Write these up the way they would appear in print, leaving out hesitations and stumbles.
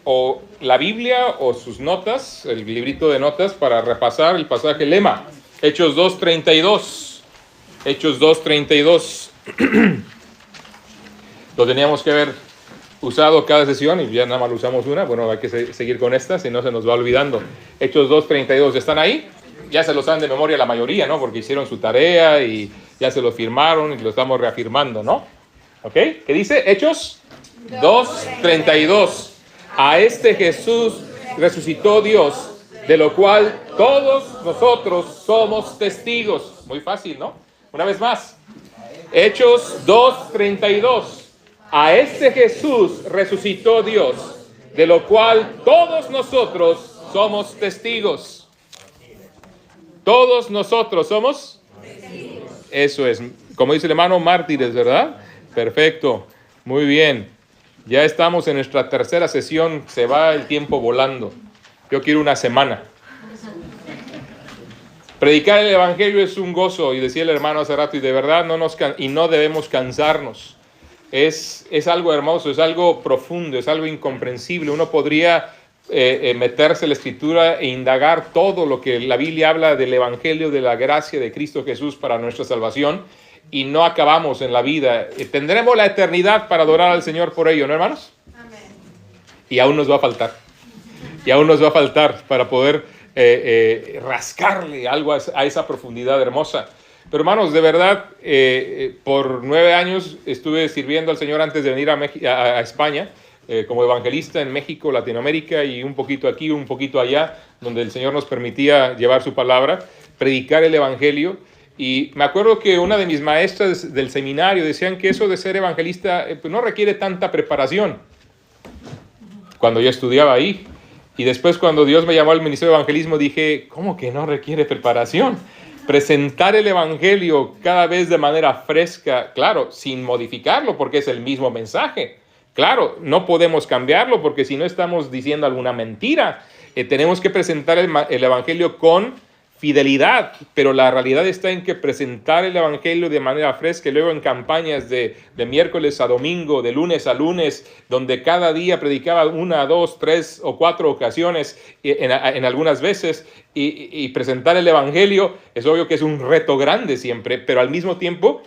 o la Biblia o sus notas, el librito de notas, para repasar el pasaje lema. Hechos 2:32. Hechos 2:32. Lo teníamos que haber usado cada sesión y ya nada más lo usamos una. Bueno, hay que seguir con esta, si no se nos va olvidando. Hechos 2:32. ¿Están ahí? Ya se lo saben de memoria la mayoría, ¿no? Porque hicieron su tarea y ya se lo firmaron y lo estamos reafirmando, ¿no? ¿Ok? ¿Qué dice? Hechos 2:32. A este Jesús resucitó Dios, de lo cual todos nosotros somos testigos. Muy fácil, ¿no? Una vez más. Hechos 2:32. A este Jesús resucitó Dios, de lo cual todos nosotros somos testigos. Todos nosotros somos testigos. Eso es, como dice el hermano, mártires, ¿verdad? Perfecto, muy bien. Ya estamos en nuestra tercera sesión, se va el tiempo volando. Yo quiero una semana. Predicar el evangelio es un gozo, y decía el hermano hace rato, y de verdad no debemos cansarnos. Es algo hermoso, es algo profundo, es algo incomprensible. Uno podría meterse en la escritura e indagar todo lo que la Biblia habla del evangelio, de la gracia de Cristo Jesús para nuestra salvación, y no acabamos en la vida. Tendremos la eternidad para adorar al Señor por ello, ¿no, hermanos? Amén. Y aún nos va a faltar. Y aún nos va a faltar para poder rascarle algo a esa profundidad hermosa. Pero hermanos, de verdad, por 9 años estuve sirviendo al Señor antes de venir a España, como evangelista en México, Latinoamérica, y un poquito aquí, un poquito allá, donde el Señor nos permitía llevar su palabra, predicar el evangelio. Y me acuerdo que una de mis maestras del seminario decían que eso de ser evangelista pues no requiere tanta preparación. Cuando yo estudiaba ahí. Y después, cuando Dios me llamó al ministerio de evangelismo, dije, ¿cómo que no requiere preparación? Presentar el evangelio cada vez de manera fresca, claro, sin modificarlo, porque es el mismo mensaje. Claro, no podemos cambiarlo, porque si no estamos diciendo alguna mentira. Tenemos que presentar el evangelio con fidelidad, pero la realidad está en que presentar el evangelio de manera fresca, y luego en campañas de miércoles a domingo, de lunes a lunes, donde cada día predicaba 1, 2, 3 o 4 ocasiones en algunas veces, y presentar el evangelio, es obvio que es un reto grande siempre, pero al mismo tiempo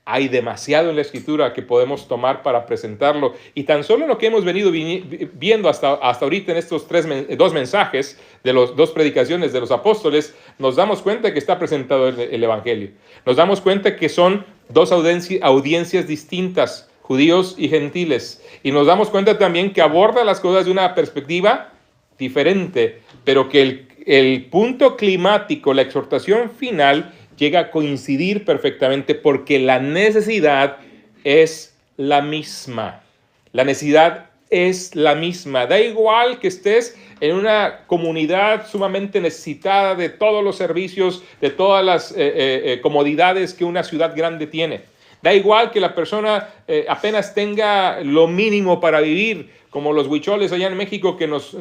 hay demasiado en la Escritura que podemos tomar para presentarlo. Y tan solo lo que hemos venido viendo hasta ahorita en estos 2 mensajes de las 2 predicaciones de los apóstoles, nos damos cuenta que está presentado el Evangelio. Nos damos cuenta que son 2 audiencias distintas, judíos y gentiles. Y nos damos cuenta también que aborda las cosas de una perspectiva diferente, pero que el punto climático, la exhortación final, llega a coincidir perfectamente, porque la necesidad es la misma. La necesidad es la misma. Da igual que estés en una comunidad sumamente necesitada de todos los servicios, de todas las comodidades que una ciudad grande tiene. Da igual que la persona apenas tenga lo mínimo para vivir, como los huicholes allá en México, que nos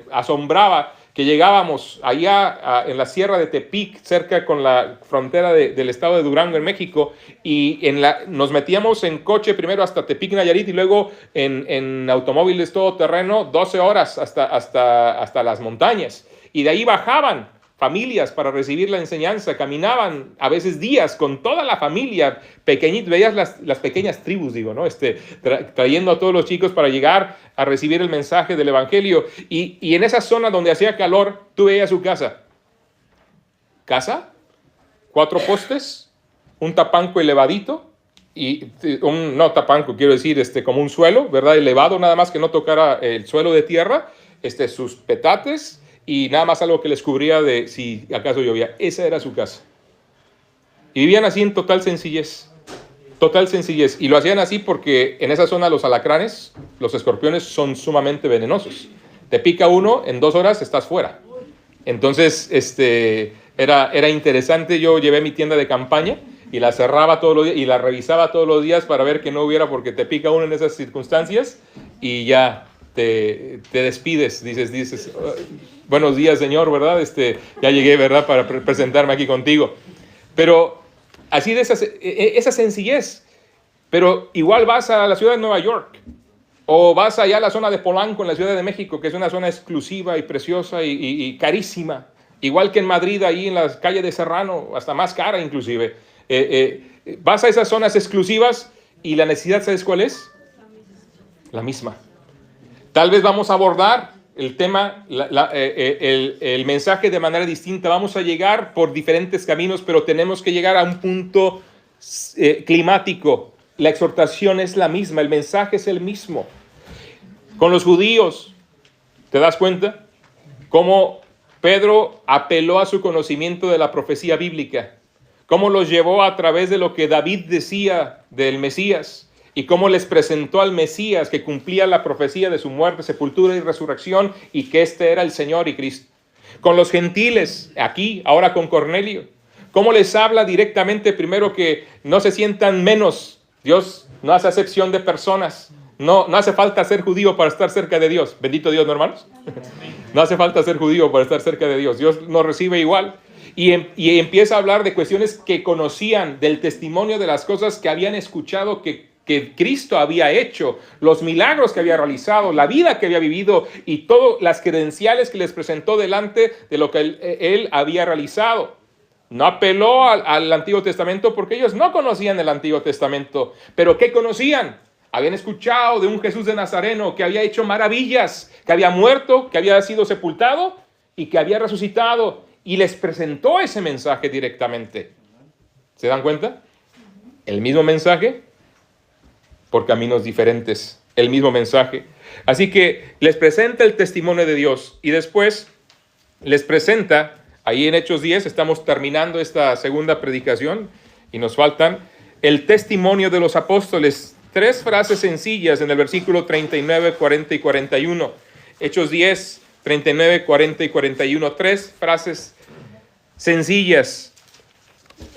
asombraba, que llegábamos allá en la sierra de Tepic, cerca con la frontera del estado de Durango en México, y nos metíamos en coche primero hasta Tepic, Nayarit, y luego en automóviles todoterreno 12 horas hasta las montañas. Y de ahí bajaban familias para recibir la enseñanza, caminaban a veces días con toda la familia, pequeñitos, veías las pequeñas tribus, ¿no? Trayendo a todos los chicos para llegar a recibir el mensaje del evangelio. Y en esa zona donde hacía calor, tú veías su casa. ¿Casa? 4 postes, un tapanco elevadito, no tapanco, quiero decir, como un suelo, ¿verdad? Elevado, nada más que no tocara el suelo de tierra, sus petates, y nada más algo que les cubría de si acaso llovía. Esa era su casa. Y vivían así en total sencillez. Total sencillez. Y lo hacían así porque en esa zona los alacranes, los escorpiones, son sumamente venenosos. Te pica uno, en 2 horas estás fuera. Entonces, era interesante. Yo llevé mi tienda de campaña y la cerraba todos los días y la revisaba todos los días para ver que no hubiera, porque te pica uno en esas circunstancias y ya te despides. Dices, buenos días, Señor, ¿verdad? Ya llegué, ¿verdad? Para presentarme aquí contigo. Pero así de esa sencillez. Pero igual vas a la ciudad de Nueva York O vas allá a la zona de Polanco, en la Ciudad de México, que es una zona exclusiva y preciosa y carísima. Igual que en Madrid, ahí en las calles de Serrano, hasta más cara inclusive. Vas a esas zonas exclusivas y la necesidad, ¿sabes cuál es? La misma. Tal vez vamos a abordar el tema, el mensaje de manera distinta. Vamos a llegar por diferentes caminos, pero tenemos que llegar a un punto climático. La exhortación es la misma, el mensaje es el mismo. Con los judíos, ¿te das cuenta? Cómo Pedro apeló a su conocimiento de la profecía bíblica, cómo los llevó a través de lo que David decía del Mesías y cómo les presentó al Mesías que cumplía la profecía de su muerte, sepultura y resurrección y que este era el Señor y Cristo. Con los gentiles, aquí, ahora con Cornelio, cómo les habla directamente primero que no se sientan menos. Dios no hace acepción de personas. No hace falta ser judío para estar cerca de Dios. Bendito Dios, ¿no, hermanos? No hace falta ser judío para estar cerca de Dios. Dios nos recibe igual. Y empieza a hablar de cuestiones que conocían, del testimonio de las cosas que habían escuchado que Cristo había hecho, los milagros que había realizado, la vida que había vivido y todas las credenciales que les presentó delante de lo que él había realizado. No apeló al Antiguo Testamento porque ellos no conocían el Antiguo Testamento. ¿Pero qué conocían? Habían escuchado de un Jesús de Nazareno que había hecho maravillas, que había muerto, que había sido sepultado y que había resucitado. Y les presentó ese mensaje directamente. ¿Se dan cuenta? El mismo mensaje por caminos diferentes. El mismo mensaje. Así que les presenta el testimonio de Dios y después les presenta. Ahí en Hechos 10 estamos terminando esta segunda predicación y nos faltan el testimonio de los apóstoles. 3 frases sencillas en el versículo 39, 40 y 41. Hechos 10, 39, 40 y 41. 3 frases sencillas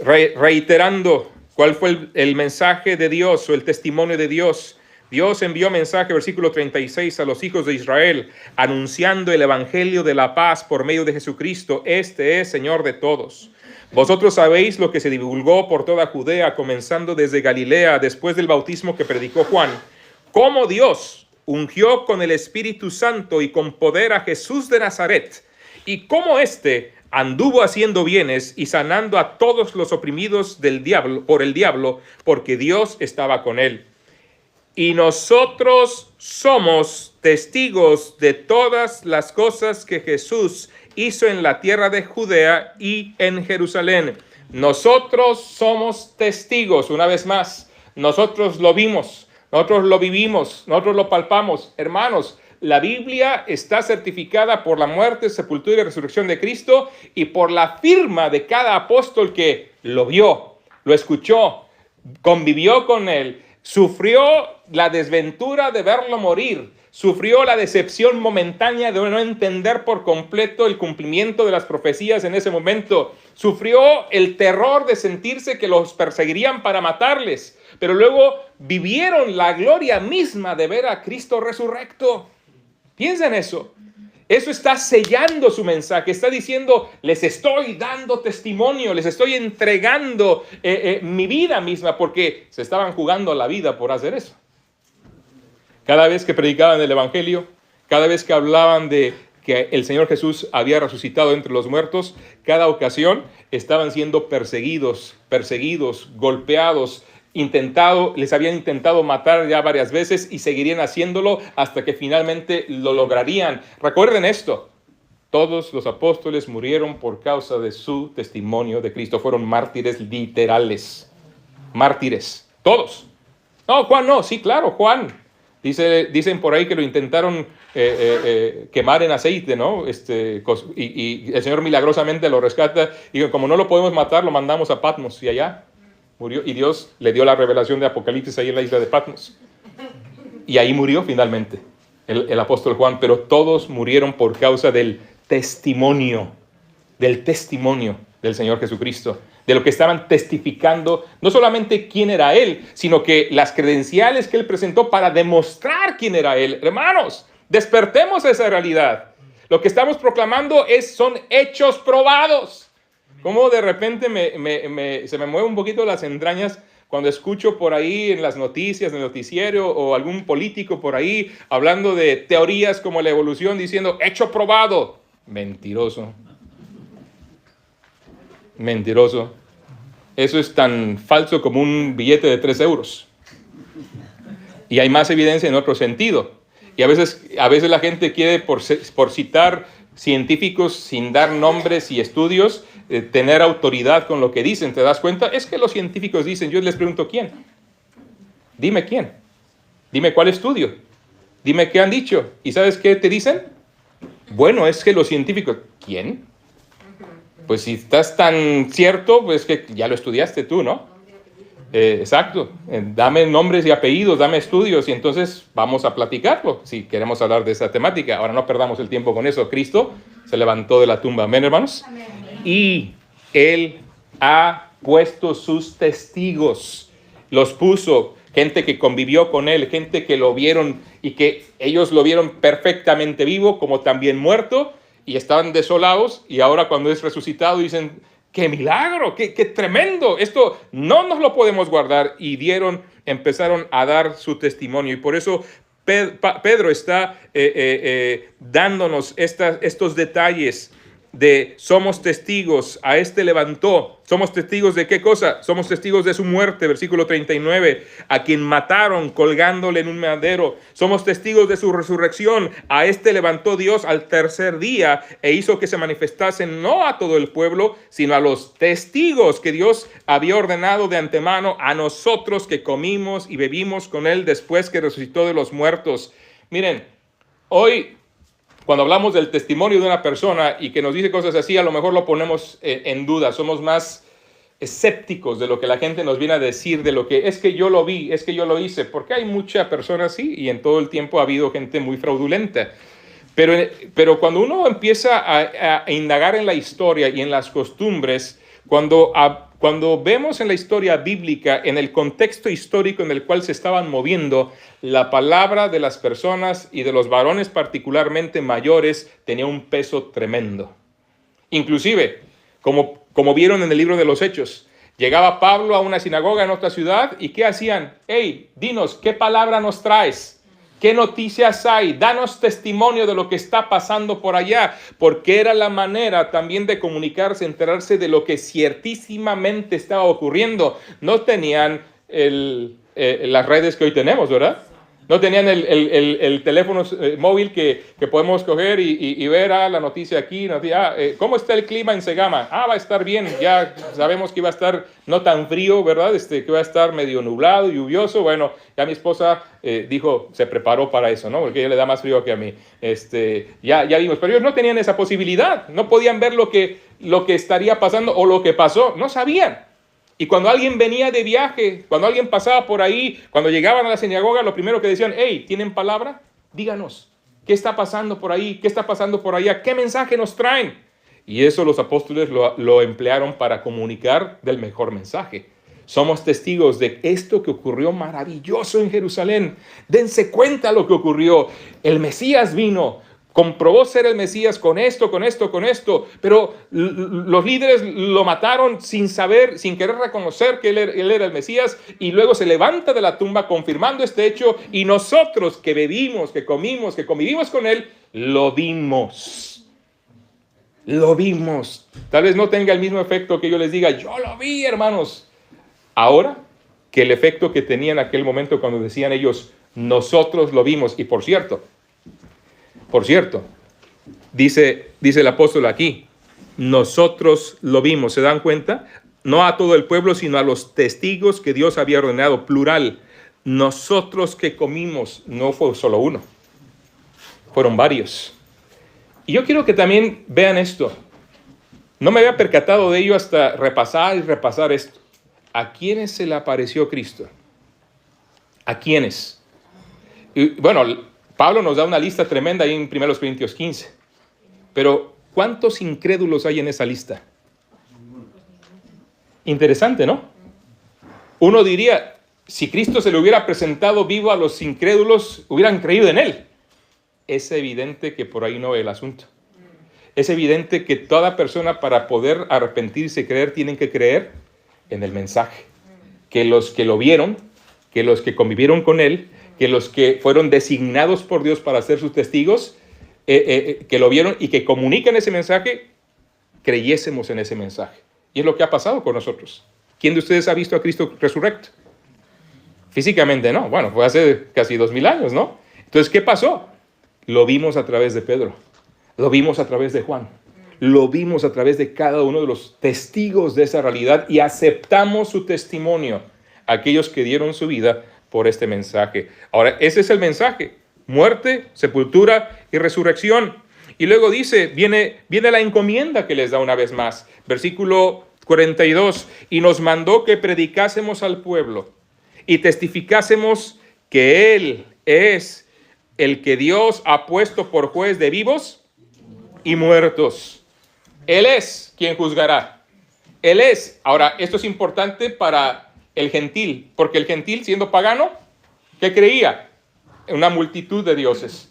reiterando cuál fue el mensaje de Dios o el testimonio de Dios. Dios envió mensaje, versículo 36, a los hijos de Israel, anunciando el evangelio de la paz por medio de Jesucristo. Este es Señor de todos. Vosotros sabéis lo que se divulgó por toda Judea, comenzando desde Galilea, después del bautismo que predicó Juan, cómo Dios ungió con el Espíritu Santo y con poder a Jesús de Nazaret, y cómo éste anduvo haciendo bienes y sanando a todos los oprimidos del diablo, porque Dios estaba con él. Y nosotros somos testigos de todas las cosas que Jesús hizo en la tierra de Judea y en Jerusalén. Nosotros somos testigos, una vez más. Nosotros lo vimos, nosotros lo vivimos, nosotros lo palpamos. Hermanos, la Biblia está certificada por la muerte, sepultura y resurrección de Cristo y por la firma de cada apóstol que lo vio, lo escuchó, convivió con él. Sufrió la desventura de verlo morir, sufrió la decepción momentánea de no entender por completo el cumplimiento de las profecías en ese momento, sufrió el terror de sentirse que los perseguirían para matarles, pero luego vivieron la gloria misma de ver a Cristo resurrecto. Piensa en eso. Eso está sellando su mensaje, está diciendo, les estoy dando testimonio, les estoy entregando mi vida misma, porque se estaban jugando la vida por hacer eso. Cada vez que predicaban el Evangelio, cada vez que hablaban de que el Señor Jesús había resucitado entre los muertos, cada ocasión estaban siendo perseguidos, golpeados, les habían intentado matar ya varias veces y seguirían haciéndolo hasta que finalmente lo lograrían. Recuerden esto, todos los apóstoles murieron por causa de su testimonio de Cristo, fueron mártires literales, mártires, todos. No, Juan no, sí, claro, Juan. Dicen por ahí que lo intentaron quemar en aceite, ¿no? Y el Señor milagrosamente lo rescata y como no lo podemos matar, lo mandamos a Patmos y allá murió, y Dios le dio la revelación de Apocalipsis ahí en la isla de Patmos. Y ahí murió finalmente el apóstol Juan, pero todos murieron por causa del testimonio del Señor Jesucristo, de lo que estaban testificando, no solamente quién era Él, sino que las credenciales que Él presentó para demostrar quién era Él. Hermanos, despertemos a esa realidad. Lo que estamos proclamando son hechos probados. Como de repente se me mueven un poquito las entrañas cuando escucho por ahí en las noticias, en el noticiero, o algún político por ahí hablando de teorías como la evolución, diciendo, hecho probado. Mentiroso. Mentiroso. Eso es tan falso como un billete de 3 euros. Y hay más evidencia en otro sentido. Y a veces la gente quiere, por citar científicos sin dar nombres y estudios, tener autoridad con lo que dicen. ¿Te das cuenta? Es que los científicos dicen, yo les pregunto, ¿quién? Dime quién. Dime cuál estudio. Dime qué han dicho. ¿Y sabes qué te dicen? Bueno, es que los científicos, ¿quién? Pues si estás tan cierto, pues que ya lo estudiaste tú, ¿no? Exacto. Dame nombres y apellidos, dame estudios y entonces vamos a platicarlo si queremos hablar de esa temática. Ahora no perdamos el tiempo con eso. Cristo se levantó de la tumba. Amén, hermanos. Amén. Y Él ha puesto sus testigos. Los puso gente que convivió con Él, gente que lo vieron y que ellos lo vieron perfectamente vivo como también muerto. Y estaban desolados, y ahora cuando es resucitado dicen, ¡qué milagro! ¡Qué tremendo! Esto no nos lo podemos guardar. Y empezaron a dar su testimonio. Y por eso Pedro está dándonos estos detalles de somos testigos, a este levantó. ¿Somos testigos de qué cosa? Somos testigos de su muerte, versículo 39, a quien mataron colgándole en un madero. Somos testigos de su resurrección, a este levantó Dios al tercer día e hizo que se manifestasen no a todo el pueblo, sino a los testigos que Dios había ordenado de antemano, a nosotros que comimos y bebimos con él después que resucitó de los muertos. Miren, hoy cuando hablamos del testimonio de una persona y que nos dice cosas así, a lo mejor lo ponemos en duda. Somos más escépticos de lo que la gente nos viene a decir, de lo que es que yo lo vi, es que yo lo hice, porque hay muchas personas así y en todo el tiempo ha habido gente muy fraudulenta. Pero cuando uno empieza a indagar en la historia y en las costumbres, cuando vemos en la historia bíblica, en el contexto histórico en el cual se estaban moviendo, la palabra de las personas y de los varones particularmente mayores tenía un peso tremendo. Inclusive, como vieron en el libro de los Hechos, llegaba Pablo a una sinagoga en otra ciudad y ¿qué hacían? Hey, dinos, ¿qué palabra nos traes? ¿Qué noticias hay? Danos testimonio de lo que está pasando por allá, porque era la manera también de comunicarse, enterarse de lo que ciertísimamente estaba ocurriendo. No tenían las redes que hoy tenemos, ¿verdad? No tenían el teléfono móvil que podemos coger y ver la noticia aquí. ¿Cómo está el clima en Segama? Va a estar bien. Ya sabemos que va a estar no tan frío, ¿verdad? Que va a estar medio nublado, lluvioso. Bueno, ya mi esposa dijo, se preparó para eso, ¿no? Porque ella le da más frío que a mí. Ya vimos. Pero ellos no tenían esa posibilidad. No podían ver lo que estaría pasando o lo que pasó. No sabían. Y cuando alguien venía de viaje, cuando alguien pasaba por ahí, cuando llegaban a la sinagoga, lo primero que decían, hey, ¿tienen palabra? Díganos, ¿qué está pasando por ahí? ¿Qué está pasando por allá? ¿Qué mensaje nos traen? Y eso los apóstoles lo emplearon para comunicar del mejor mensaje. Somos testigos de esto que ocurrió maravilloso en Jerusalén. Dense cuenta lo que ocurrió. El Mesías vino. Comprobó ser el Mesías con esto, pero los líderes lo mataron sin saber, sin querer reconocer que él era el Mesías, y luego se levanta de la tumba confirmando este hecho, y nosotros que bebimos, que comimos, que convivimos con él, lo vimos. Lo vimos. Tal vez no tenga el mismo efecto que yo les diga, yo lo vi, hermanos. Ahora, que el efecto que tenía en aquel momento cuando decían ellos, nosotros lo vimos, y por cierto, dice el apóstol aquí, nosotros lo vimos, ¿se dan cuenta? No a todo el pueblo, sino a los testigos que Dios había ordenado, plural. Nosotros que comimos, no fue solo uno, fueron varios. Y yo quiero que también vean esto. No me había percatado de ello hasta repasar esto. ¿A quiénes se le apareció Cristo? ¿A quiénes? Y, bueno, Pablo nos da una lista tremenda ahí en 1 Corintios 15. Pero, ¿cuántos incrédulos hay en esa lista? Interesante, ¿no? Uno diría, si Cristo se le hubiera presentado vivo a los incrédulos, hubieran creído en él. Es evidente que por ahí no va el asunto. Es evidente que toda persona para poder arrepentirse y creer, tienen que creer en el mensaje. que los que lo vieron, que los que convivieron con él, que los que fueron designados por Dios para ser sus testigos, que lo vieron y que comunican ese mensaje, creyésemos en ese mensaje. Y es lo que ha pasado con nosotros. ¿Quién de ustedes ha visto a Cristo resurrecto? Físicamente no. Bueno, fue hace casi 2000 años, ¿no? Entonces, ¿qué pasó? Lo vimos a través de Pedro. Lo vimos a través de Juan. Lo vimos a través de cada uno de los testigos de esa realidad y aceptamos su testimonio, aquellos que dieron su vida por este mensaje. Ahora, ese es el mensaje: muerte, sepultura y resurrección. Y luego dice, viene la encomienda que les da una vez más. Versículo 42, y nos mandó que predicásemos al pueblo y testificásemos que Él es el que Dios ha puesto por juez de vivos y muertos. Él es quien juzgará. Él es. Ahora, esto es importante para el gentil, porque el gentil, siendo pagano, ¿qué creía? Una multitud de dioses.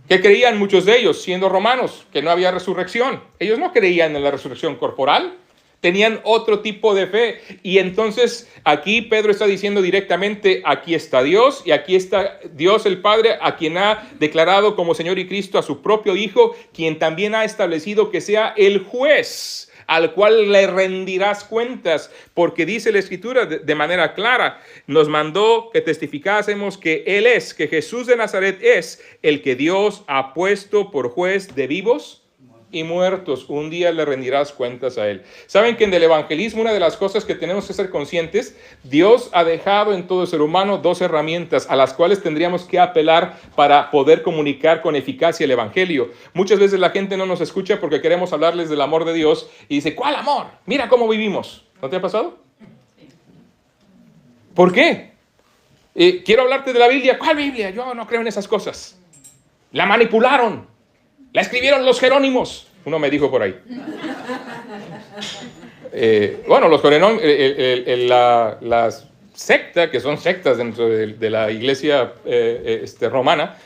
¿Qué creían muchos de ellos, siendo romanos? Que no había resurrección. Ellos no creían en la resurrección corporal. Tenían otro tipo de fe. Y entonces aquí Pedro está diciendo directamente, aquí está Dios y aquí está Dios el Padre, a quien ha declarado como Señor y Cristo a su propio Hijo, quien también ha establecido que sea el juez al cual le rendirás cuentas, porque dice la Escritura de manera clara, nos mandó que testificásemos que Él es, que Jesús de Nazaret es el que Dios ha puesto por juez de vivos y muertos. Un día le rendirás cuentas a Él. Saben que en el evangelismo una de las cosas que tenemos que ser conscientes, Dios ha dejado en todo ser humano dos herramientas a las cuales tendríamos que apelar para poder comunicar con eficacia el evangelio. Muchas veces la gente no nos escucha porque queremos hablarles del amor de Dios y dice, ¿cuál amor? Mira cómo vivimos. ¿No te ha pasado? ¿Por qué? Quiero hablarte de la Biblia. ¿Cuál Biblia? Yo no creo en esas cosas. La manipularon. La escribieron los Jerónimos. Uno me dijo por ahí. Bueno, los Jerónimos, las sectas, que son sectas dentro de la iglesia romana,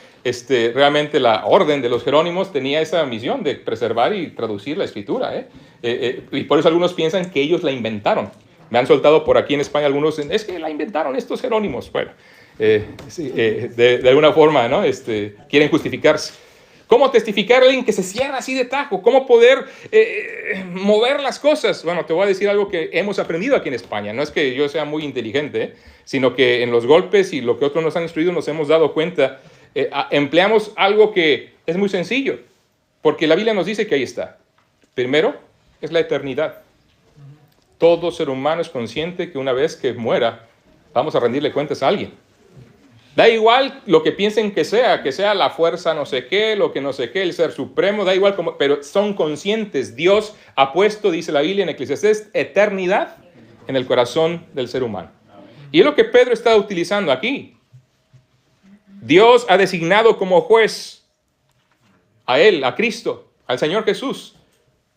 realmente la orden de los Jerónimos tenía esa misión de preservar y traducir la escritura. Y por eso algunos piensan que ellos la inventaron. Me han soltado por aquí en España algunos, es que la inventaron estos Jerónimos. Bueno, de alguna forma, ¿no? Quieren justificarse. ¿Cómo testificar a alguien que se cierra así de tajo? ¿Cómo poder mover las cosas? Bueno, te voy a decir algo que hemos aprendido aquí en España. No es que yo sea muy inteligente, sino que en los golpes y lo que otros nos han instruido nos hemos dado cuenta. Empleamos algo que es muy sencillo, porque la Biblia nos dice que ahí está. Primero, es la eternidad. Todo ser humano es consciente que una vez que muera, vamos a rendirle cuentas a alguien. Da igual lo que piensen que sea la fuerza no sé qué, lo que no sé qué, el ser supremo, da igual cómo, pero son conscientes. Dios ha puesto, dice la Biblia en Eclesiastés, eternidad en el corazón del ser humano. Y es lo que Pedro está utilizando aquí. Dios ha designado como juez a Él, a Cristo, al Señor Jesús,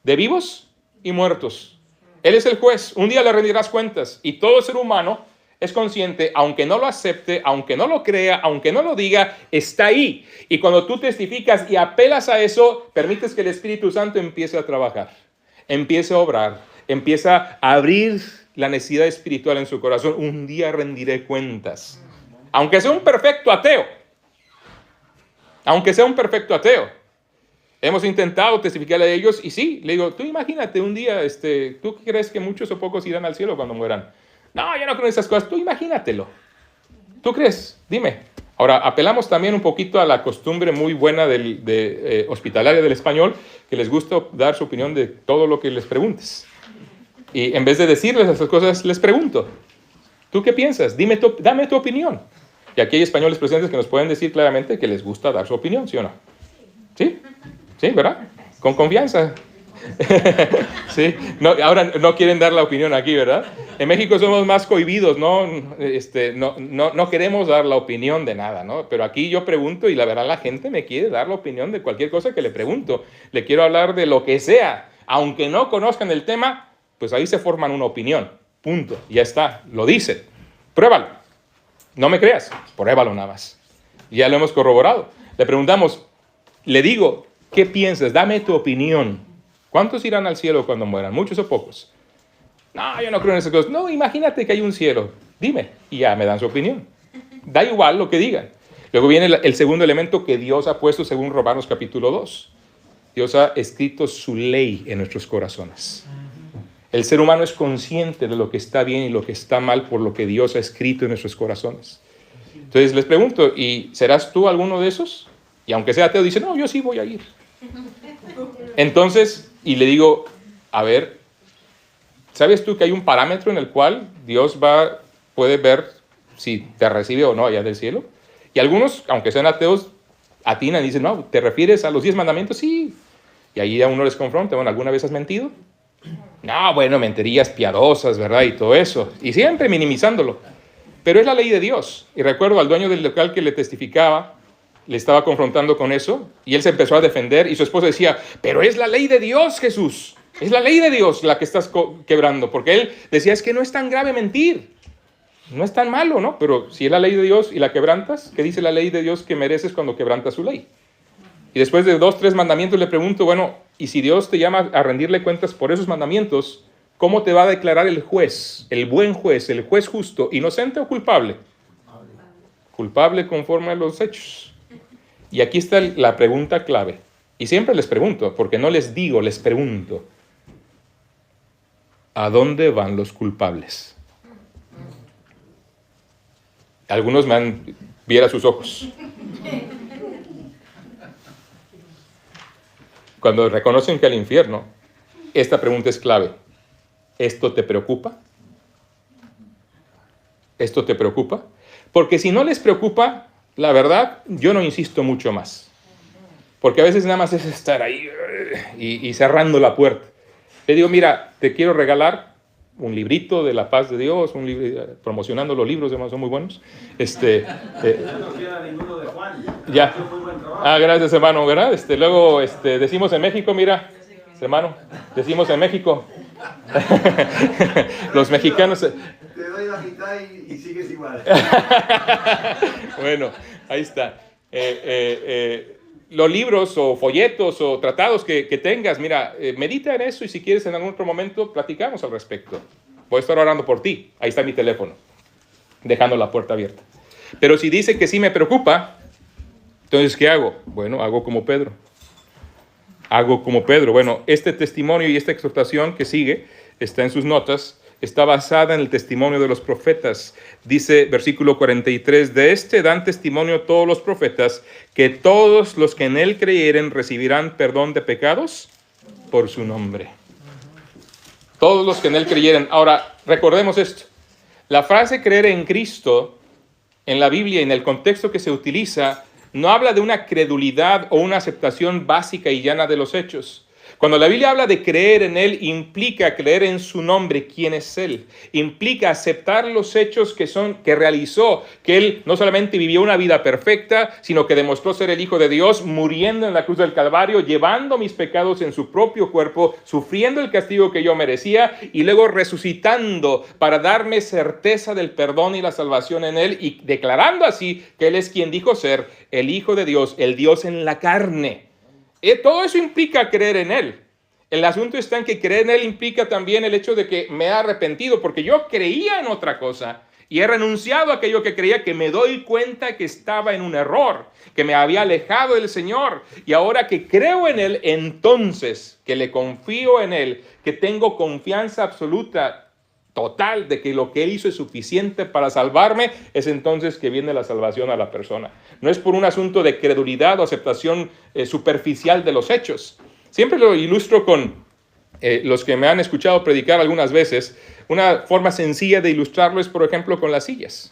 de vivos y muertos. Él es el juez. Un día le rendirás cuentas. Y todo ser humano es consciente, aunque no lo acepte, aunque no lo crea, aunque no lo diga, está ahí. Y cuando tú testificas y apelas a eso, permites que el Espíritu Santo empiece a trabajar, empiece a obrar, empieza a abrir la necesidad espiritual en su corazón. Un día rendiré cuentas. Aunque sea un perfecto ateo. Aunque sea un perfecto ateo. Hemos intentado testificarle a ellos y sí, le digo, tú imagínate un día, ¿tú crees que muchos o pocos irán al cielo cuando mueran? No, yo no creo en esas cosas. Tú imagínatelo. ¿Tú crees? Dime. Ahora, apelamos también un poquito a la costumbre muy buena hospitalaria del español, que les gusta dar su opinión de todo lo que les preguntes. Y en vez de decirles esas cosas, les pregunto, ¿tú qué piensas? Dame tu opinión. Y aquí hay españoles presentes que nos pueden decir claramente que les gusta dar su opinión, ¿sí o no? ¿Sí? ¿Sí, verdad? Con confianza. Sí, no, ahora no quieren dar la opinión aquí, ¿verdad? En México somos más cohibidos, no queremos dar la opinión de nada, ¿no? Pero aquí yo pregunto y la verdad la gente me quiere dar la opinión de cualquier cosa que le pregunto. Le quiero hablar de lo que sea, aunque no conozcan el tema, pues ahí se forman una opinión, punto, ya está, lo dicen. Pruébalo, no me creas, pruébalo nada más. Ya lo hemos corroborado. Le preguntamos, le digo, ¿qué piensas? Dame tu opinión. ¿Cuántos irán al cielo cuando mueran? ¿Muchos o pocos? No, yo no creo en esas cosas. No, imagínate que hay un cielo. Dime. Y ya me dan su opinión. Da igual lo que digan. Luego viene el segundo elemento que Dios ha puesto según Romanos capítulo 2. Dios ha escrito su ley en nuestros corazones. El ser humano es consciente de lo que está bien y lo que está mal por lo que Dios ha escrito en nuestros corazones. Entonces les pregunto, ¿y serás tú alguno de esos? Y aunque sea ateo, dice, no, yo sí voy a ir. Entonces, y le digo, a ver, ¿sabes tú que hay un parámetro en el cual Dios puede ver si te recibe o no allá del cielo? Y algunos, aunque sean ateos, atinan y dicen, no, ¿te refieres a los 10 mandamientos? Sí. Y ahí a uno les confronta, bueno, ¿alguna vez has mentido? No, bueno, mentirías piadosas, ¿verdad? Y todo eso. Y siempre minimizándolo. Pero es la ley de Dios. Y recuerdo al dueño del local que le testificaba, le estaba confrontando con eso, y él se empezó a defender, y su esposa decía, pero es la ley de Dios, Jesús. Es la ley de Dios la que estás quebrando. Porque él decía, es que no es tan grave mentir. No es tan malo, ¿no? Pero si es la ley de Dios y la quebrantas, ¿qué dice la ley de Dios que mereces cuando quebrantas su ley? Y después de 2, 3 mandamientos le pregunto, bueno, y si Dios te llama a rendirle cuentas por esos mandamientos, ¿cómo te va a declarar el juez, el buen juez, el juez justo, inocente o culpable? Culpable conforme a los hechos. Y aquí está la pregunta clave. Y siempre les pregunto, porque no les digo, les pregunto. ¿A dónde van los culpables? Algunos viera sus ojos. Cuando reconocen que al infierno, esta pregunta es clave. ¿Esto te preocupa? ¿Esto te preocupa? Porque si no les preocupa, la verdad, yo no insisto mucho más. Porque a veces nada más es estar ahí y cerrando la puerta. Le digo, mira, te quiero regalar un librito de la paz de Dios, un libro promocionando los libros, además son muy buenos. Ya. Gracias, hermano, ¿verdad? Luego decimos en México, mira, hermano, decimos en México. Los mexicanos. Te doy la mitad y sigues igual. Bueno, ahí está. Los libros o folletos o tratados que tengas, mira, medita en eso y si quieres en algún otro momento platicamos al respecto. Voy a estar orando por ti. Ahí está mi teléfono, dejando la puerta abierta. Pero si dice que sí me preocupa, entonces ¿qué hago? Bueno, hago como Pedro. Bueno, este testimonio y esta exhortación que sigue, está en sus notas, está basada en el testimonio de los profetas. Dice, versículo 43, de este dan testimonio todos los profetas, que todos los que en él creyeren recibirán perdón de pecados por su nombre. Todos los que en él creyeren. Ahora, recordemos esto. La frase creer en Cristo, en la Biblia, en el contexto que se utiliza, no habla de una credulidad o una aceptación básica y llana de los hechos. Cuando la Biblia habla de creer en Él, implica creer en su nombre, quién es Él. Implica aceptar los hechos que realizó, que Él no solamente vivió una vida perfecta, sino que demostró ser el Hijo de Dios, muriendo en la cruz del Calvario, llevando mis pecados en su propio cuerpo, sufriendo el castigo que yo merecía, y luego resucitando para darme certeza del perdón y la salvación en Él, y declarando así que Él es quien dijo ser el Hijo de Dios, el Dios en la carne. Todo eso implica creer en Él. El asunto está en que creer en Él implica también el hecho de que me he arrepentido, porque yo creía en otra cosa y he renunciado a aquello que creía, que me doy cuenta que estaba en un error, que me había alejado del Señor. Y ahora que creo en Él, entonces que le confío en Él, que tengo confianza absoluta, total, de que lo que Él hizo es suficiente para salvarme, es entonces que viene la salvación a la persona. No es por un asunto de credulidad o aceptación superficial de los hechos. Siempre lo ilustro con los que me han escuchado predicar algunas veces. Una forma sencilla de ilustrarlo es, por ejemplo, con las sillas.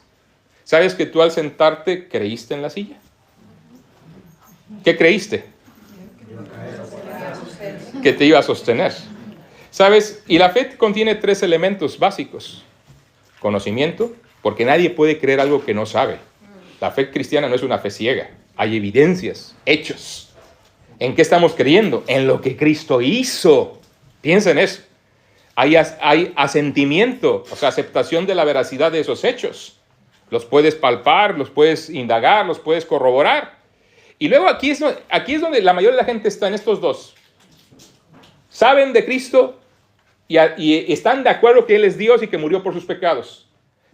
¿Sabes que tú al sentarte creíste en la silla? ¿Qué creíste? Que te iba a sostener. ¿Sabes? Y la fe contiene 3 elementos básicos. Conocimiento, porque nadie puede creer algo que no sabe. La fe cristiana no es una fe ciega. Hay evidencias, hechos. ¿En qué estamos creyendo? En lo que Cristo hizo. Piensa en eso. Hay asentimiento, o sea, aceptación de la veracidad de esos hechos. Los puedes palpar, los puedes indagar, los puedes corroborar. Y luego aquí es donde la mayoría de la gente está en estos dos. Saben de Cristo y están de acuerdo que Él es Dios y que murió por sus pecados.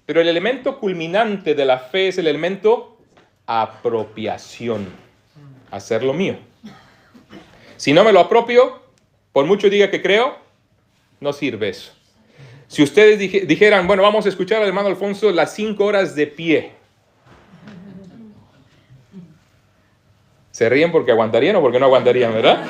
Pero el elemento culminante de la fe es el elemento apropiación. Hacerlo mío. Si no me lo apropio, por mucho diga que creo, no sirve eso. Si ustedes dijeran, bueno, vamos a escuchar al hermano Alfonso las 5 horas de pie. Se ríen porque aguantarían o porque no aguantarían, ¿verdad?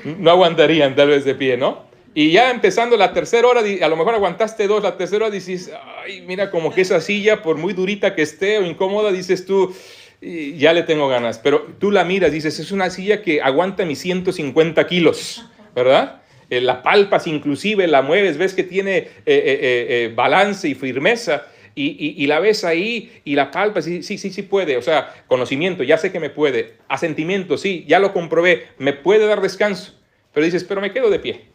No aguantarían tal vez de pie, ¿no? Y ya empezando la tercera hora, a lo mejor aguantaste 2, la tercera hora dices, ay, mira, como que esa silla, por muy durita que esté o incómoda, dices tú, ya le tengo ganas. Pero tú la miras, dices, es una silla que aguanta mis 150 kilos, ¿verdad? La palpas inclusive, la mueves, ves que tiene balance y firmeza. Y la ves ahí y la palpas, sí puede, o sea, conocimiento, ya sé que me puede, asentimiento, sí, ya lo comprobé, me puede dar descanso, pero dices, pero me quedo de pie,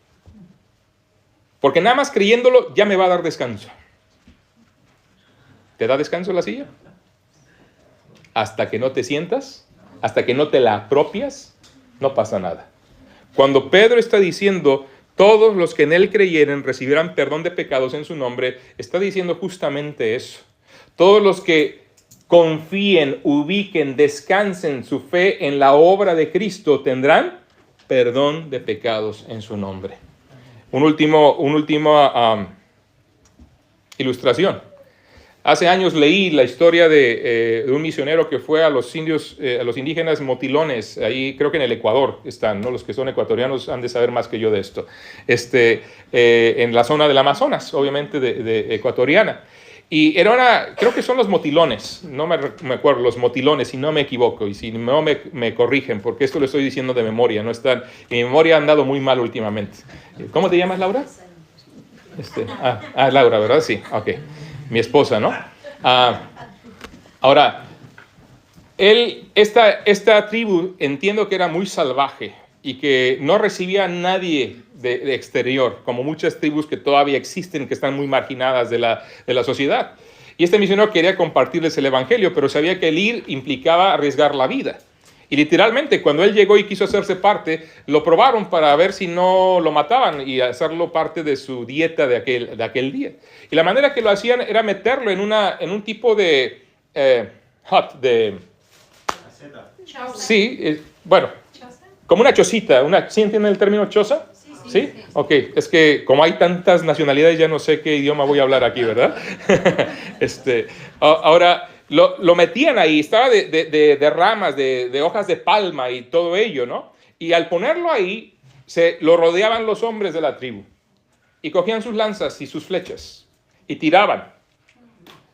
porque nada más creyéndolo ya me va a dar descanso. ¿Te da descanso la silla? Hasta que no te sientas, hasta que no te la apropias, no pasa nada. Cuando Pedro está diciendo, todos los que en él creyeren recibirán perdón de pecados en su nombre, está diciendo justamente eso. Todos los que confíen, ubiquen, descansen su fe en la obra de Cristo tendrán perdón de pecados en su nombre. Una última ilustración. Hace años leí la historia de un misionero que fue a los indios, a los indígenas motilones, ahí creo que en el Ecuador están, ¿no? Los que son ecuatorianos han de saber más que yo de esto, en la zona del Amazonas, obviamente de ecuatoriana. Y creo que son los motilones, no me acuerdo, los motilones, si no me equivoco, y si no me corrigen, porque esto lo estoy diciendo de memoria, no están, mi memoria ha andado muy mal últimamente. ¿Cómo te llamas, Laura? Laura, ¿verdad? Sí, ok. Mi esposa, ¿no? Ahora, esta tribu entiendo que era muy salvaje y que no recibía a nadie de exterior, como muchas tribus que todavía existen, que están muy marginadas de la sociedad. Y este misionero quería compartirles el evangelio, pero sabía que el ir implicaba arriesgar la vida. Y literalmente, cuando él llegó y quiso hacerse parte, lo probaron para ver si no lo mataban y hacerlo parte de su dieta de aquel día. Y la manera que lo hacían era meterlo en un tipo de hut, de... Sí, bueno, como una chocita. ¿Sí entienden el término choza? ¿Sí? Ok, es que como hay tantas nacionalidades, ya no sé qué idioma voy a hablar aquí, ¿verdad? Ahora... Lo metían ahí, estaba de ramas, de hojas de palma y todo ello, ¿no? Y al ponerlo ahí, lo rodeaban los hombres de la tribu. Y cogían sus lanzas y sus flechas y tiraban.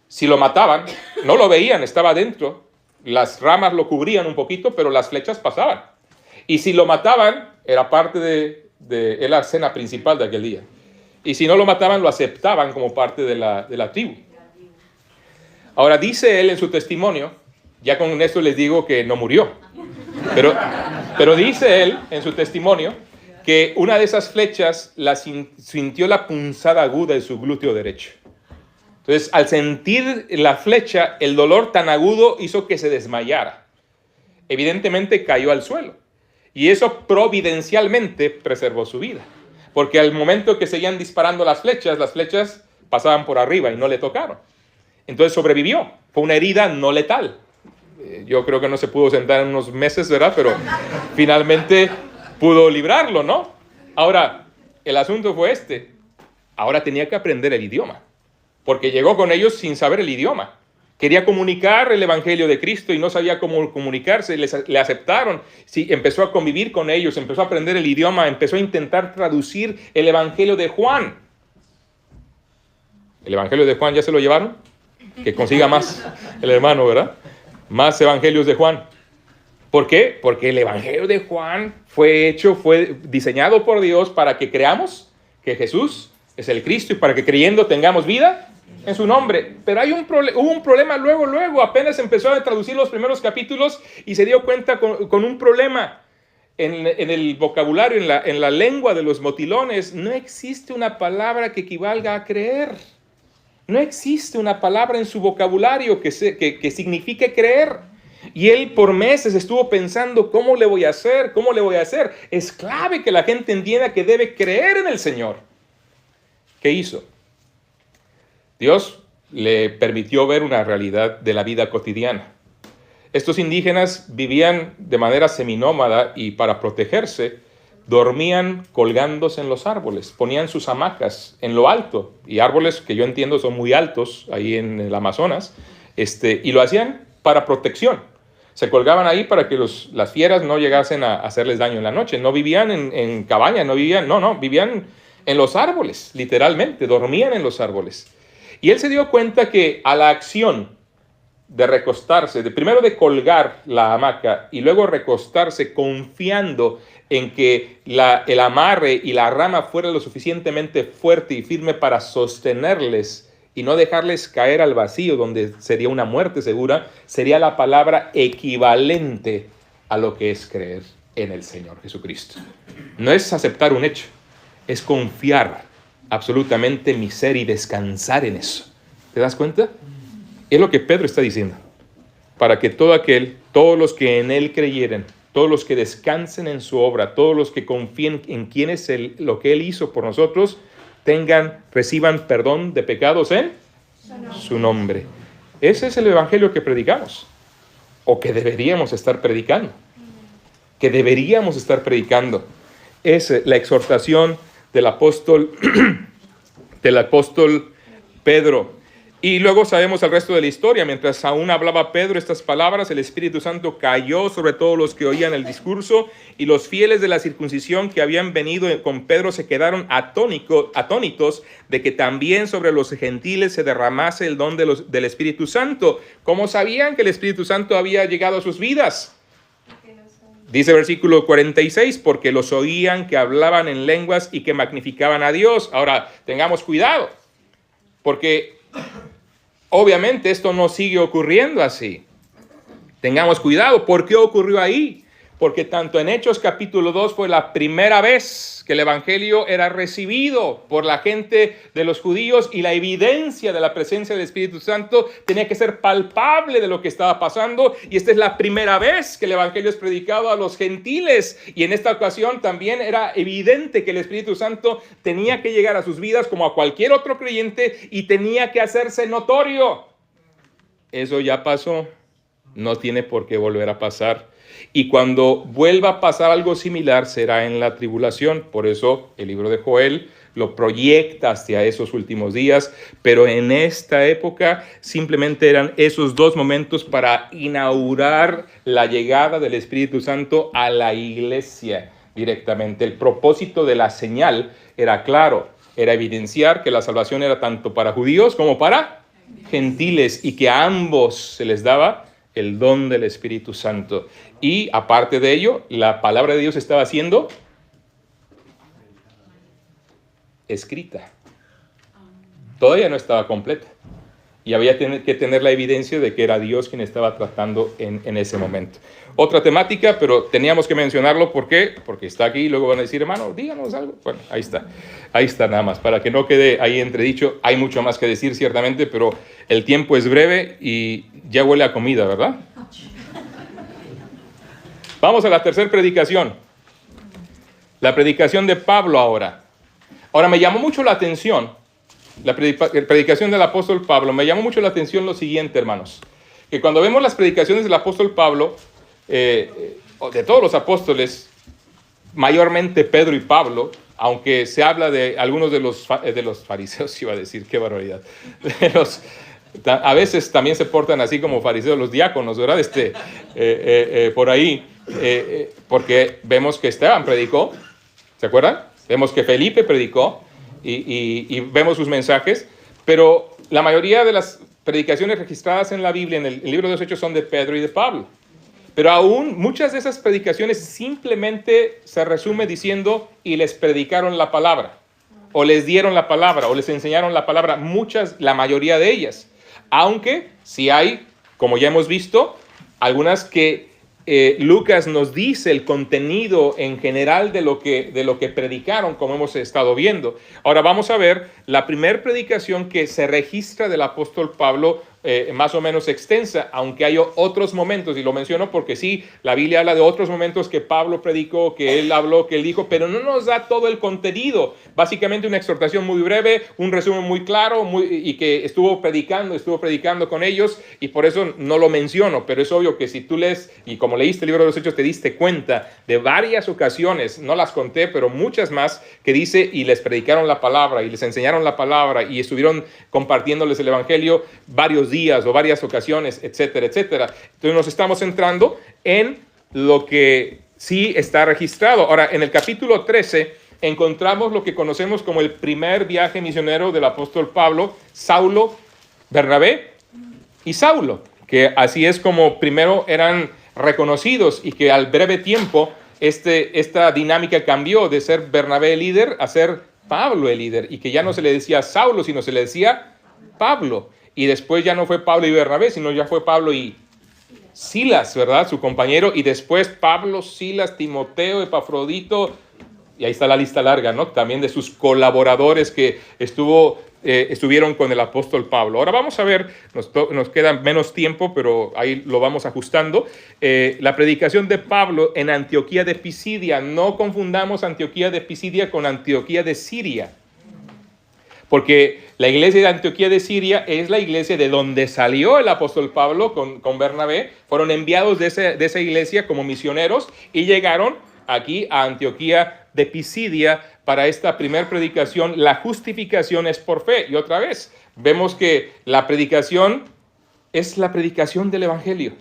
Si lo mataban, no lo veían, estaba dentro. Las ramas lo cubrían un poquito, pero las flechas pasaban. Y si lo mataban, era parte de la cena principal de aquel día. Y si no lo mataban, lo aceptaban como parte de la tribu. Ahora dice él en su testimonio, ya con esto les digo que no murió, pero dice él en su testimonio que una de esas flechas sintió la punzada aguda de su glúteo derecho. Entonces, al sentir la flecha, el dolor tan agudo hizo que se desmayara. Evidentemente cayó al suelo y eso providencialmente preservó su vida, porque al momento que seguían disparando las flechas pasaban por arriba y no le tocaron. Entonces sobrevivió. Fue una herida no letal. Yo creo que no se pudo sentar en unos meses, ¿verdad? Pero finalmente pudo librarlo, ¿no? Ahora, el asunto fue Ahora tenía que aprender el idioma, porque llegó con ellos sin saber el idioma. Quería comunicar el evangelio de Cristo y no sabía cómo comunicarse. Le aceptaron. Sí, empezó a convivir con ellos, empezó a aprender el idioma, empezó a intentar traducir el evangelio de Juan. ¿El evangelio de Juan ya se lo llevaron? Que consiga más el hermano, ¿verdad? Más evangelios de Juan. ¿Por qué? Porque el evangelio de Juan fue diseñado por Dios para que creamos que Jesús es el Cristo y para que creyendo tengamos vida en su nombre. Pero hubo un problema luego, apenas empezó a traducir los primeros capítulos y se dio cuenta con un problema. En el vocabulario, en la lengua de los motilones, no existe una palabra que equivalga a creer. No existe una palabra en su vocabulario que signifique creer. Y él por meses estuvo pensando, ¿cómo le voy a hacer? Es clave que la gente entienda que debe creer en el Señor. ¿Qué hizo? Dios le permitió ver una realidad de la vida cotidiana. Estos indígenas vivían de manera seminómada y para protegerse dormían colgándose en los árboles, ponían sus hamacas en lo alto, y árboles que yo entiendo son muy altos ahí en el Amazonas, y lo hacían para protección. Se colgaban ahí para que las fieras no llegasen a hacerles daño en la noche. No vivían en cabañas, vivían en los árboles, literalmente, dormían en los árboles. Y él se dio cuenta que a la acción de recostarse, primero de colgar la hamaca y luego recostarse confiando en que el amarre y la rama fuera lo suficientemente fuerte y firme para sostenerles y no dejarles caer al vacío, donde sería una muerte segura, sería la palabra equivalente a lo que es creer en el Señor Jesucristo. No es aceptar un hecho, es confiar absolutamente mi ser y descansar en eso. ¿Te das cuenta? Es lo que Pedro está diciendo. Para que todos los que en Él creyeren, todos los que descansen en su obra, todos los que confíen en quién es lo que Él hizo por nosotros, reciban perdón de pecados en su nombre. Ese es el evangelio que predicamos, o que deberíamos estar predicando. Es la exhortación del apóstol Pedro. Y luego sabemos el resto de la historia. Mientras aún hablaba Pedro estas palabras, el Espíritu Santo cayó sobre todos los que oían el discurso, y los fieles de la circuncisión que habían venido con Pedro se quedaron atónitos de que también sobre los gentiles se derramase el don del Espíritu Santo. ¿Cómo sabían que el Espíritu Santo había llegado a sus vidas? Dice el versículo 46, porque los oían que hablaban en lenguas y que magnificaban a Dios. Ahora, tengamos cuidado, porque obviamente esto no sigue ocurriendo así. Tengamos cuidado. ¿Por qué ocurrió ahí? Porque tanto en Hechos capítulo 2 fue la primera vez que el evangelio era recibido por la gente de los judíos, y la evidencia de la presencia del Espíritu Santo tenía que ser palpable de lo que estaba pasando. Y esta es la primera vez que el evangelio es predicado a los gentiles, y en esta ocasión también era evidente que el Espíritu Santo tenía que llegar a sus vidas como a cualquier otro creyente, y tenía que hacerse notorio. Eso ya pasó, no tiene por qué volver a pasar. Y cuando vuelva a pasar algo similar será en la tribulación. Por eso el libro de Joel lo proyecta hacia esos últimos días. Pero en esta época simplemente eran esos dos momentos para inaugurar la llegada del Espíritu Santo a la iglesia directamente. El propósito de la señal era claro. Era evidenciar que la salvación era tanto para judíos como para gentiles, y que a ambos se les daba el don del Espíritu Santo. Y aparte de ello, la palabra de Dios estaba siendo escrita. Todavía no estaba completa. Y había que tener la evidencia de que era Dios quien estaba tratando en ese momento. Otra temática, pero teníamos que mencionarlo. ¿Por qué? Porque está aquí y luego van a decir, hermano, díganos algo. Bueno, ahí está nada más, para que no quede ahí entredicho. Hay mucho más que decir, ciertamente, pero el tiempo es breve y ya huele a comida, ¿verdad? Vamos a la tercera predicación. La predicación de Pablo ahora. Ahora, me llamó mucho la atención, la predicación del apóstol Pablo, me llamó mucho la atención lo siguiente, hermanos. Que cuando vemos las predicaciones del apóstol Pablo, de todos los apóstoles, mayormente Pedro y Pablo, aunque se habla de algunos de los fariseos, iba a decir, qué barbaridad, a veces también se portan así como fariseos los diáconos, ¿verdad? Por ahí, porque vemos que Esteban predicó, ¿se acuerdan? Vemos que Felipe predicó y vemos sus mensajes, pero la mayoría de las predicaciones registradas en la Biblia, en el libro de los Hechos, son de Pedro y de Pablo. Pero aún muchas de esas predicaciones simplemente se resume diciendo, y les predicaron la palabra, o les dieron la palabra, o les enseñaron la palabra, la mayoría de ellas. Aunque sí hay, como ya hemos visto, algunas que Lucas nos dice el contenido en general de lo que predicaron, como hemos estado viendo. Ahora vamos a ver la primera predicación que se registra del apóstol Pablo más o menos extensa, aunque hay otros momentos, y lo menciono porque sí, la Biblia habla de otros momentos que Pablo predicó, que él habló, que él dijo, pero no nos da todo el contenido. Básicamente una exhortación muy breve, un resumen muy claro, y que estuvo predicando con ellos, y por eso no lo menciono, pero es obvio que si tú lees, y como leíste el libro de los Hechos, te diste cuenta de varias ocasiones, no las conté, pero muchas más, que dice, y les predicaron la palabra, y les enseñaron la palabra, y estuvieron compartiéndoles el evangelio varios días o varias ocasiones, etcétera, etcétera. Entonces nos estamos centrando en lo que sí está registrado. Ahora, en el capítulo 13 encontramos lo que conocemos como el primer viaje misionero del apóstol Pablo, Saulo, Bernabé y Saulo, que así es como primero eran reconocidos, y que al breve tiempo esta dinámica cambió de ser Bernabé el líder a ser Pablo el líder, y que ya no se le decía Saulo, sino se le decía Pablo. Y después ya no fue Pablo y Bernabé, sino ya fue Pablo y Silas, ¿verdad? Su compañero. Y después Pablo, Silas, Timoteo, Epafrodito. Y ahí está la lista larga, ¿no? También de sus colaboradores que estuvieron con el apóstol Pablo. Ahora vamos a ver, nos queda menos tiempo, pero ahí lo vamos ajustando. La predicación de Pablo en Antioquía de Pisidia. No confundamos Antioquía de Pisidia con Antioquía de Siria, porque la iglesia de Antioquía de Siria es la iglesia de donde salió el apóstol Pablo con Bernabé. Fueron enviados de esa iglesia como misioneros y llegaron aquí a Antioquía de Pisidia para esta primera predicación. La justificación es por fe. Y otra vez, vemos que la predicación es la predicación del evangelio.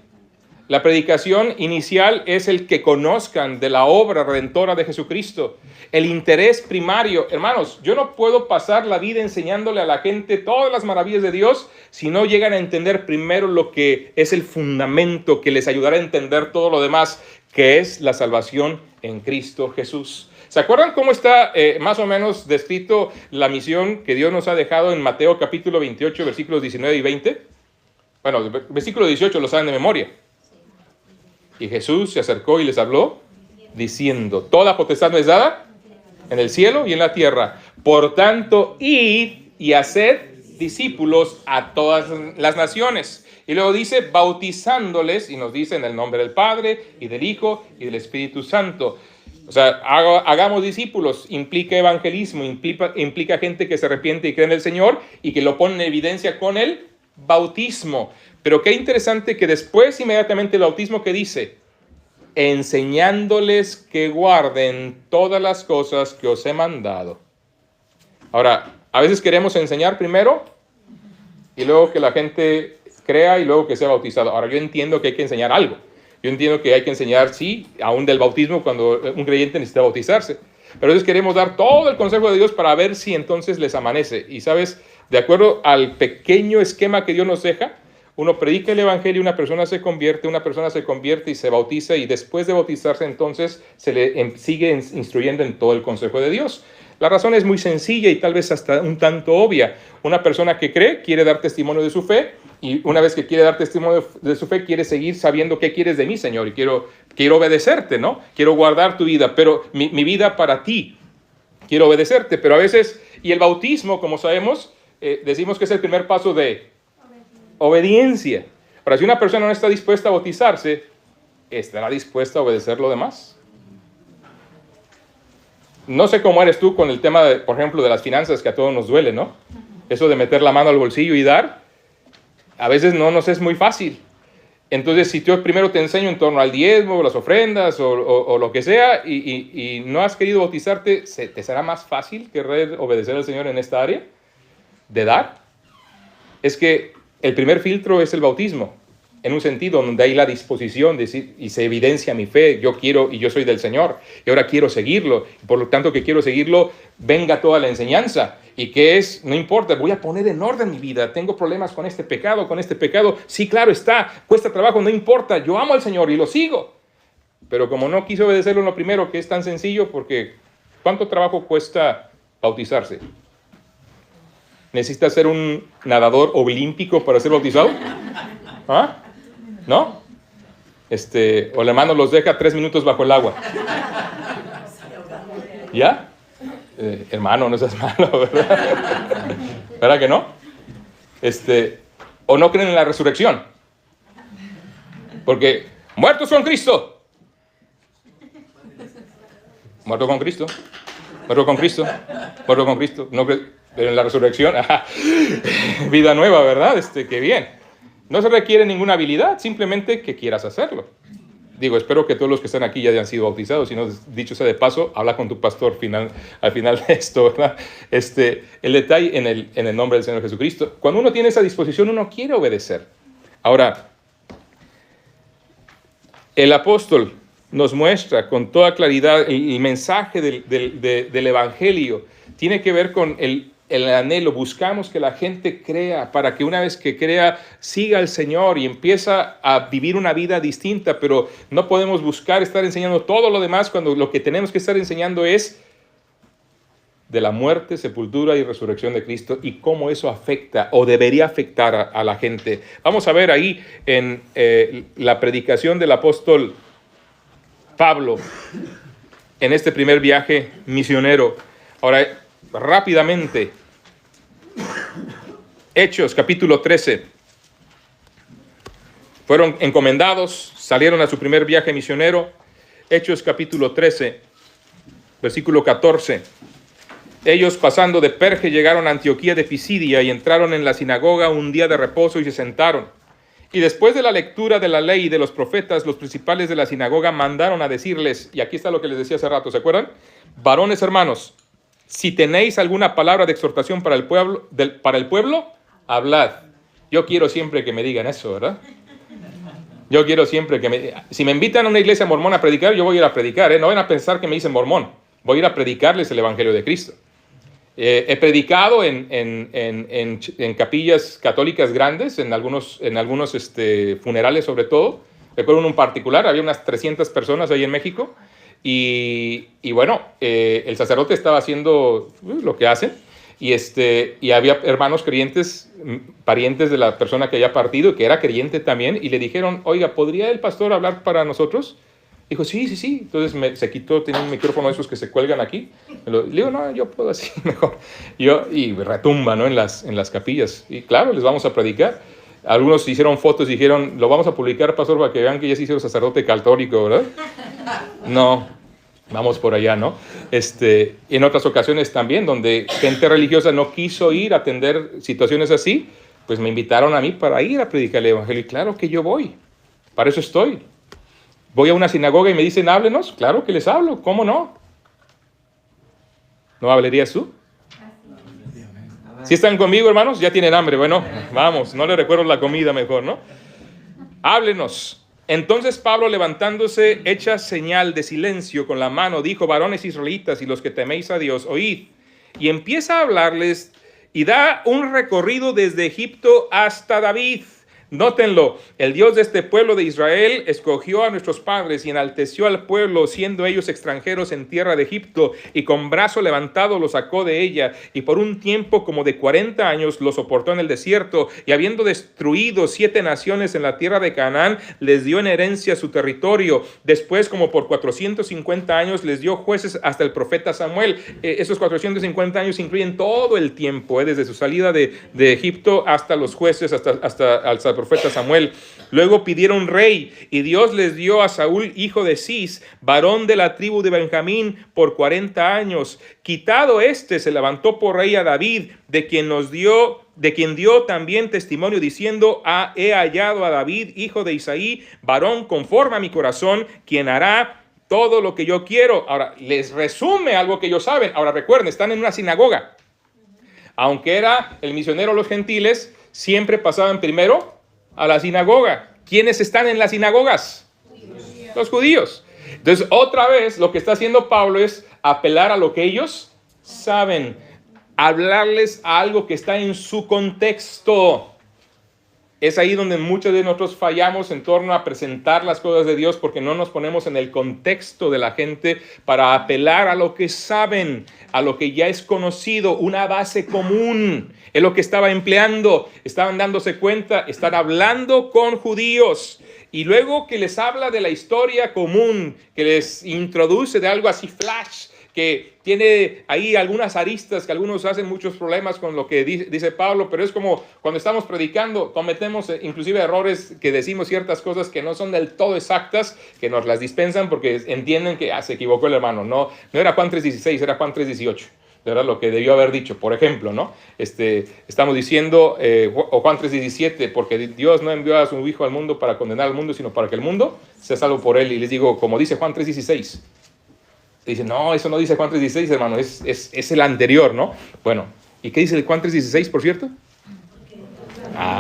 La predicación inicial es el que conozcan de la obra redentora de Jesucristo. El interés primario, hermanos, yo no puedo pasar la vida enseñándole a la gente todas las maravillas de Dios si no llegan a entender primero lo que es el fundamento que les ayudará a entender todo lo demás, que es la salvación en Cristo Jesús. ¿Se acuerdan cómo está más o menos descrito la misión que Dios nos ha dejado en Mateo capítulo 28, versículos 19 y 20? Bueno, el versículo 18 lo saben de memoria. Y Jesús se acercó y les habló diciendo: toda potestad me es dada en el cielo y en la tierra. Por tanto, id y haced discípulos a todas las naciones. Y luego dice, bautizándoles, y nos dice en el nombre del Padre y del Hijo y del Espíritu Santo. O sea, hagamos discípulos, implica evangelismo, implica gente que se arrepiente y cree en el Señor y que lo pone en evidencia con el bautismo. Pero qué interesante que después inmediatamente el bautismo, que dice, enseñándoles que guarden todas las cosas que os he mandado. Ahora, a veces queremos enseñar primero y luego que la gente crea y luego que sea bautizado. Ahora, yo entiendo que hay que enseñar algo. Yo entiendo que hay que enseñar, sí, aún del bautismo cuando un creyente necesita bautizarse. Pero a veces queremos dar todo el consejo de Dios para ver si entonces les amanece. Y sabes, de acuerdo al pequeño esquema que Dios nos deja, uno predica el evangelio, una persona se convierte y se bautiza, y después de bautizarse entonces se le sigue instruyendo en todo el consejo de Dios. La razón es muy sencilla y tal vez hasta un tanto obvia. Una persona que cree quiere dar testimonio de su fe, y una vez que quiere dar testimonio de su fe, quiere seguir sabiendo qué quieres de mí, Señor, y quiero obedecerte, ¿no? Quiero guardar tu vida, pero mi vida para ti. Quiero obedecerte, pero a veces, y el bautismo, como sabemos, decimos que es el primer paso de obediencia. Ahora, si una persona no está dispuesta a bautizarse, ¿estará dispuesta a obedecer lo demás? No sé cómo eres tú con el tema, por ejemplo, de las finanzas, que a todos nos duele, ¿no? Eso de meter la mano al bolsillo y dar, a veces no nos es muy fácil. Entonces, si yo primero te enseño en torno al diezmo, las ofrendas o lo que sea, y no has querido bautizarte, ¿te será más fácil querer obedecer al Señor en esta área de dar? Es que el primer filtro es el bautismo, en un sentido donde hay la disposición de decir, y se evidencia mi fe, yo quiero y yo soy del Señor, y ahora quiero seguirlo, y por lo tanto que quiero seguirlo, venga toda la enseñanza, y que es, no importa, voy a poner en orden mi vida, tengo problemas con este pecado, sí, claro está, cuesta trabajo, no importa, yo amo al Señor y lo sigo, pero como no quiso obedecerlo en lo primero, que es tan sencillo, porque ¿cuánto trabajo cuesta bautizarse? ¿Necesitas ser un nadador olímpico para ser bautizado? ¿Ah? ¿No? O el hermano los deja 3 minutos bajo el agua. ¿Ya? Hermano, no seas malo, ¿verdad? ¿Verdad que no? ¿O no creen en la resurrección? Porque muertos con Cristo. Muerto con Cristo. Muerto con Cristo. Muerto con Cristo. No, pero en la resurrección, vida nueva, ¿verdad? Qué bien. No se requiere ninguna habilidad, simplemente que quieras hacerlo. Digo, espero que todos los que están aquí ya hayan sido bautizados. Si no, dicho sea de paso, habla con tu pastor al final de esto, ¿verdad? El detalle en el nombre del Señor Jesucristo. Cuando uno tiene esa disposición, uno quiere obedecer. Ahora, el apóstol nos muestra con toda claridad el mensaje del Evangelio. Tiene que ver con el anhelo. Buscamos que la gente crea, para que una vez que crea, siga al Señor y empieza a vivir una vida distinta. Pero no podemos buscar estar enseñando todo lo demás cuando lo que tenemos que estar enseñando es de la muerte, sepultura y resurrección de Cristo y cómo eso afecta o debería afectar a la gente. Vamos a ver ahí en la predicación del apóstol Pablo en este primer viaje misionero. Ahora, rápidamente, Hechos capítulo 13. Fueron encomendados, salieron a su primer viaje misionero. Hechos capítulo 13, versículo 14. Ellos, pasando de Perge, llegaron a Antioquía de Pisidia y entraron en la sinagoga un día de reposo y se sentaron. Y después de la lectura de la ley y de los profetas, los principales de la sinagoga mandaron a decirles, y aquí está lo que les decía hace rato, ¿se acuerdan? Varones hermanos, si tenéis alguna palabra de exhortación para el pueblo, hablad. Yo quiero siempre que me digan eso, ¿verdad? Yo quiero siempre si me invitan a una iglesia mormona a predicar, yo voy a ir a predicar, ¿eh? No van a pensar que me dicen mormón. Voy a ir a predicarles el Evangelio de Cristo. He predicado en capillas católicas grandes, en algunos funerales sobre todo. Recuerdo en un particular, había unas 300 personas ahí en México. Y bueno, el sacerdote estaba haciendo lo que hacen. Y había hermanos creyentes, parientes de la persona que había partido y que era creyente también. Y le dijeron, oiga, ¿podría el pastor hablar para nosotros? Dijo, sí. Entonces se quitó, tenía un micrófono de esos que se cuelgan aquí. Le digo, no, yo puedo así mejor. Y retumba, ¿no? en las capillas. Y claro, les vamos a predicar. Algunos hicieron fotos y dijeron, lo vamos a publicar, pastor, para que vean que ya se hizo sacerdote católico, ¿verdad? No, vamos por allá, ¿no? En otras ocasiones también, donde gente religiosa no quiso ir a atender situaciones así, pues me invitaron a mí para ir a predicar el Evangelio. Y claro que yo voy. Para eso estoy. Voy a una sinagoga y me dicen, háblenos. Claro que les hablo, ¿cómo no? ¿No hablarías tú? ¿Sí están conmigo, hermanos? Ya tienen hambre. Bueno, vamos, no les recuerdo la comida mejor, ¿no? Háblenos. Entonces Pablo, levantándose, hecha señal de silencio con la mano, dijo, varones israelitas y los que teméis a Dios, oíd. Y empieza a hablarles y da un recorrido desde Egipto hasta David. Nótenlo, el Dios de este pueblo de Israel escogió a nuestros padres y enalteció al pueblo, siendo ellos extranjeros en tierra de Egipto, y con brazo levantado los sacó de ella, y por un tiempo como de 40 años los soportó en el desierto, y habiendo destruido 7 naciones en la tierra de Canaán, les dio en herencia su territorio. Después, como por 450 años, les dio jueces hasta el profeta Samuel. Esos 450 años incluyen todo el tiempo, desde su salida de Egipto hasta los jueces, hasta el profeta Samuel. Luego pidieron rey y Dios les dio a Saúl, hijo de Cis, varón de la tribu de Benjamín, por 40 años. Quitado se levantó por rey a David, de quien dio también testimonio diciendo, he hallado a David, hijo de Isaí, varón conforme a mi corazón, quien hará todo lo que yo quiero. Ahora, les resume algo que ellos saben. Ahora recuerden, están en una sinagoga. Aunque era el misionero los gentiles, siempre pasaban primero a la sinagoga. ¿Quiénes están en las sinagogas? Los judíos. Entonces, otra vez, lo que está haciendo Pablo es apelar a lo que ellos saben, hablarles a algo que está en su contexto. Es ahí donde muchos de nosotros fallamos en torno a presentar las cosas de Dios, porque no nos ponemos en el contexto de la gente para apelar a lo que saben, a lo que ya es conocido, una base común. Es lo que estaba empleando. Estaban dándose cuenta, están hablando con judíos. Y luego que les habla de la historia común, que les introduce de algo así flash, que tiene ahí algunas aristas, que algunos hacen muchos problemas con lo que dice Pablo, pero es como cuando estamos predicando, cometemos inclusive errores que decimos ciertas cosas que no son del todo exactas, que nos las dispensan porque entienden que se equivocó el hermano. No era Juan 3:16, era Juan 3:18. ¿Verdad? Lo que debió haber dicho, por ejemplo, ¿no? Estamos diciendo, o Juan 3:17, porque Dios no envió a su Hijo al mundo para condenar al mundo, sino para que el mundo sea salvo por él. Y les digo, como dice Juan 3:16. Dicen, no, eso no dice Juan 3:16, hermano, es el anterior, ¿no? Bueno, ¿y qué dice el Juan 3:16, por cierto?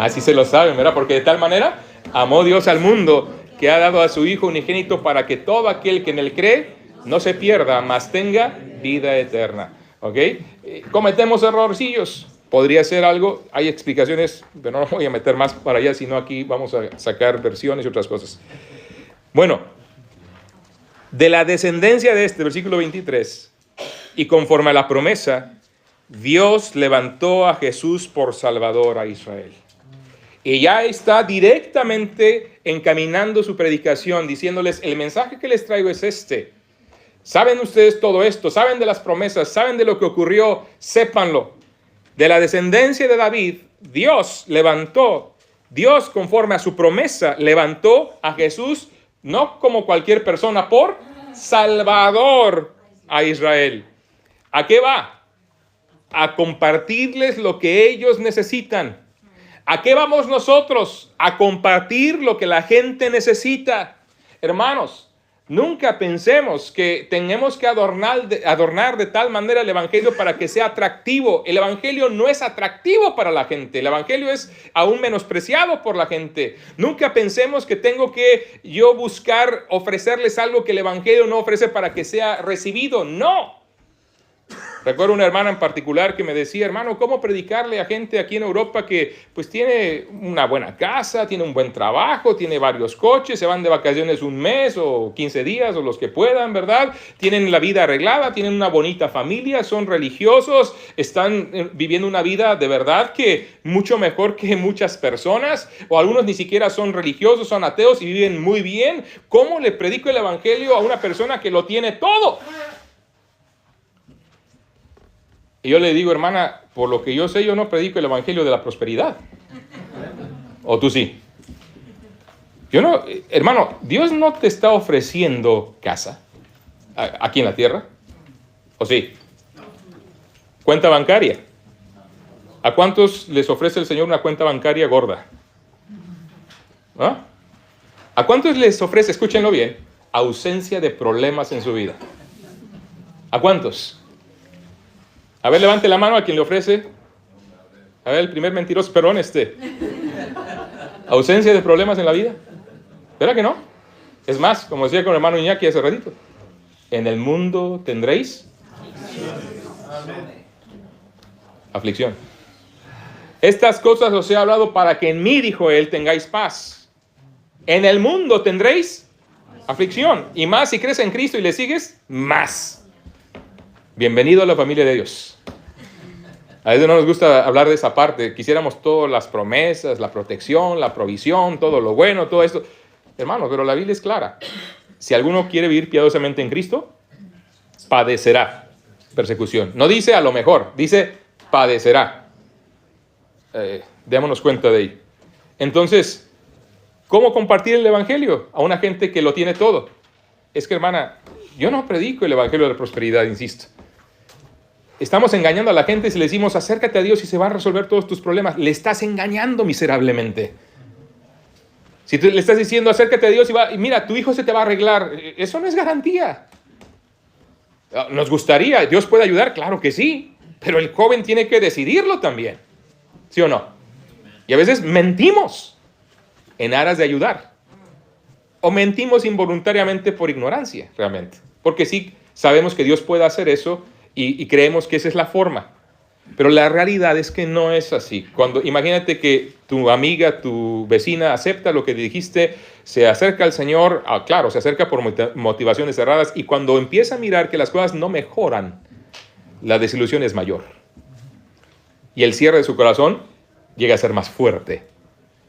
Sí se lo saben, ¿verdad? Porque de tal manera amó Dios al mundo, que ha dado a su Hijo unigénito para que todo aquel que en él cree no se pierda, mas tenga vida eterna. ¿Ok? Cometemos errorcillos. Podría ser algo, hay explicaciones, pero no voy a meter más para allá, sino aquí vamos a sacar versiones y otras cosas. Bueno, de la descendencia de versículo 23, y conforme a la promesa, Dios levantó a Jesús por Salvador a Israel. Y ya está directamente encaminando su predicación, diciéndoles, el mensaje que les traigo es este. Saben ustedes todo esto, saben de las promesas, saben de lo que ocurrió, sépanlo. De la descendencia de David, Dios conforme a su promesa, levantó a Jesús, no como cualquier persona, por Salvador a Israel. ¿A qué va? A compartirles lo que ellos necesitan. ¿A qué vamos nosotros? A compartir lo que la gente necesita. Hermanos, nunca pensemos que tenemos que adornar de tal manera el evangelio para que sea atractivo. El evangelio no es atractivo para la gente. El evangelio es aún menospreciado por la gente. Nunca pensemos que tengo que yo buscar ofrecerles algo que el evangelio no ofrece para que sea recibido. No. Recuerdo una hermana en particular que me decía, hermano, ¿cómo predicarle a gente aquí en Europa que pues tiene una buena casa, tiene un buen trabajo, tiene varios coches, se van de vacaciones un mes o 15 días o los que puedan, ¿verdad? Tienen la vida arreglada, tienen una bonita familia, son religiosos, están viviendo una vida de verdad que mucho mejor que muchas personas, o algunos ni siquiera son religiosos, son ateos y viven muy bien. ¿Cómo le predico el evangelio a una persona que lo tiene todo? Y yo le digo, hermana, por lo que yo sé, yo no predico el evangelio de la prosperidad. ¿O tú sí? Yo no, hermano, Dios no te está ofreciendo casa aquí en la tierra. ¿O sí? Cuenta bancaria. ¿A cuántos les ofrece el Señor una cuenta bancaria gorda? ¿Ah? ¿A cuántos les ofrece, escúchenlo bien, ausencia de problemas en su vida? ¿A cuántos? A ver, levante la mano a quien le ofrece. A ver, el primer mentiroso, perdón, ausencia de problemas en la vida. ¿Verdad que no? Es más, como decía con el hermano Iñaki hace ratito, en el mundo tendréis aflicción. Estas cosas os he hablado para que en mí, dijo él, tengáis paz. En el mundo tendréis aflicción. Y más si crees en Cristo y le sigues, más. Bienvenido a la familia de Dios. A veces no nos gusta hablar de esa parte. Quisiéramos todas las promesas, la protección, la provisión, todo lo bueno, todo esto. Hermano, pero la Biblia es clara. Si alguno quiere vivir piadosamente en Cristo, padecerá persecución. No dice a lo mejor, dice padecerá. Démonos cuenta de ello. Entonces, ¿cómo compartir el evangelio a una gente que lo tiene todo? Es que, hermana, yo no predico el evangelio de la prosperidad, insisto. Estamos engañando a la gente si le decimos acércate a Dios y se van a resolver todos tus problemas. Le estás engañando miserablemente. Si tú le estás diciendo acércate a Dios y mira, tu hijo se te va a arreglar, eso no es garantía. Nos gustaría, Dios puede ayudar, claro que sí, pero el joven tiene que decidirlo también. ¿Sí o no? Y a veces mentimos en aras de ayudar. O mentimos involuntariamente por ignorancia, realmente. Porque sí sabemos que Dios puede hacer eso y creemos que esa es la forma. Pero la realidad es que no es así. Imagínate que tu amiga, tu vecina acepta lo que dijiste, se acerca al Señor, claro, se acerca por motivaciones erradas, y cuando empieza a mirar que las cosas no mejoran, la desilusión es mayor. Y el cierre de su corazón llega a ser más fuerte.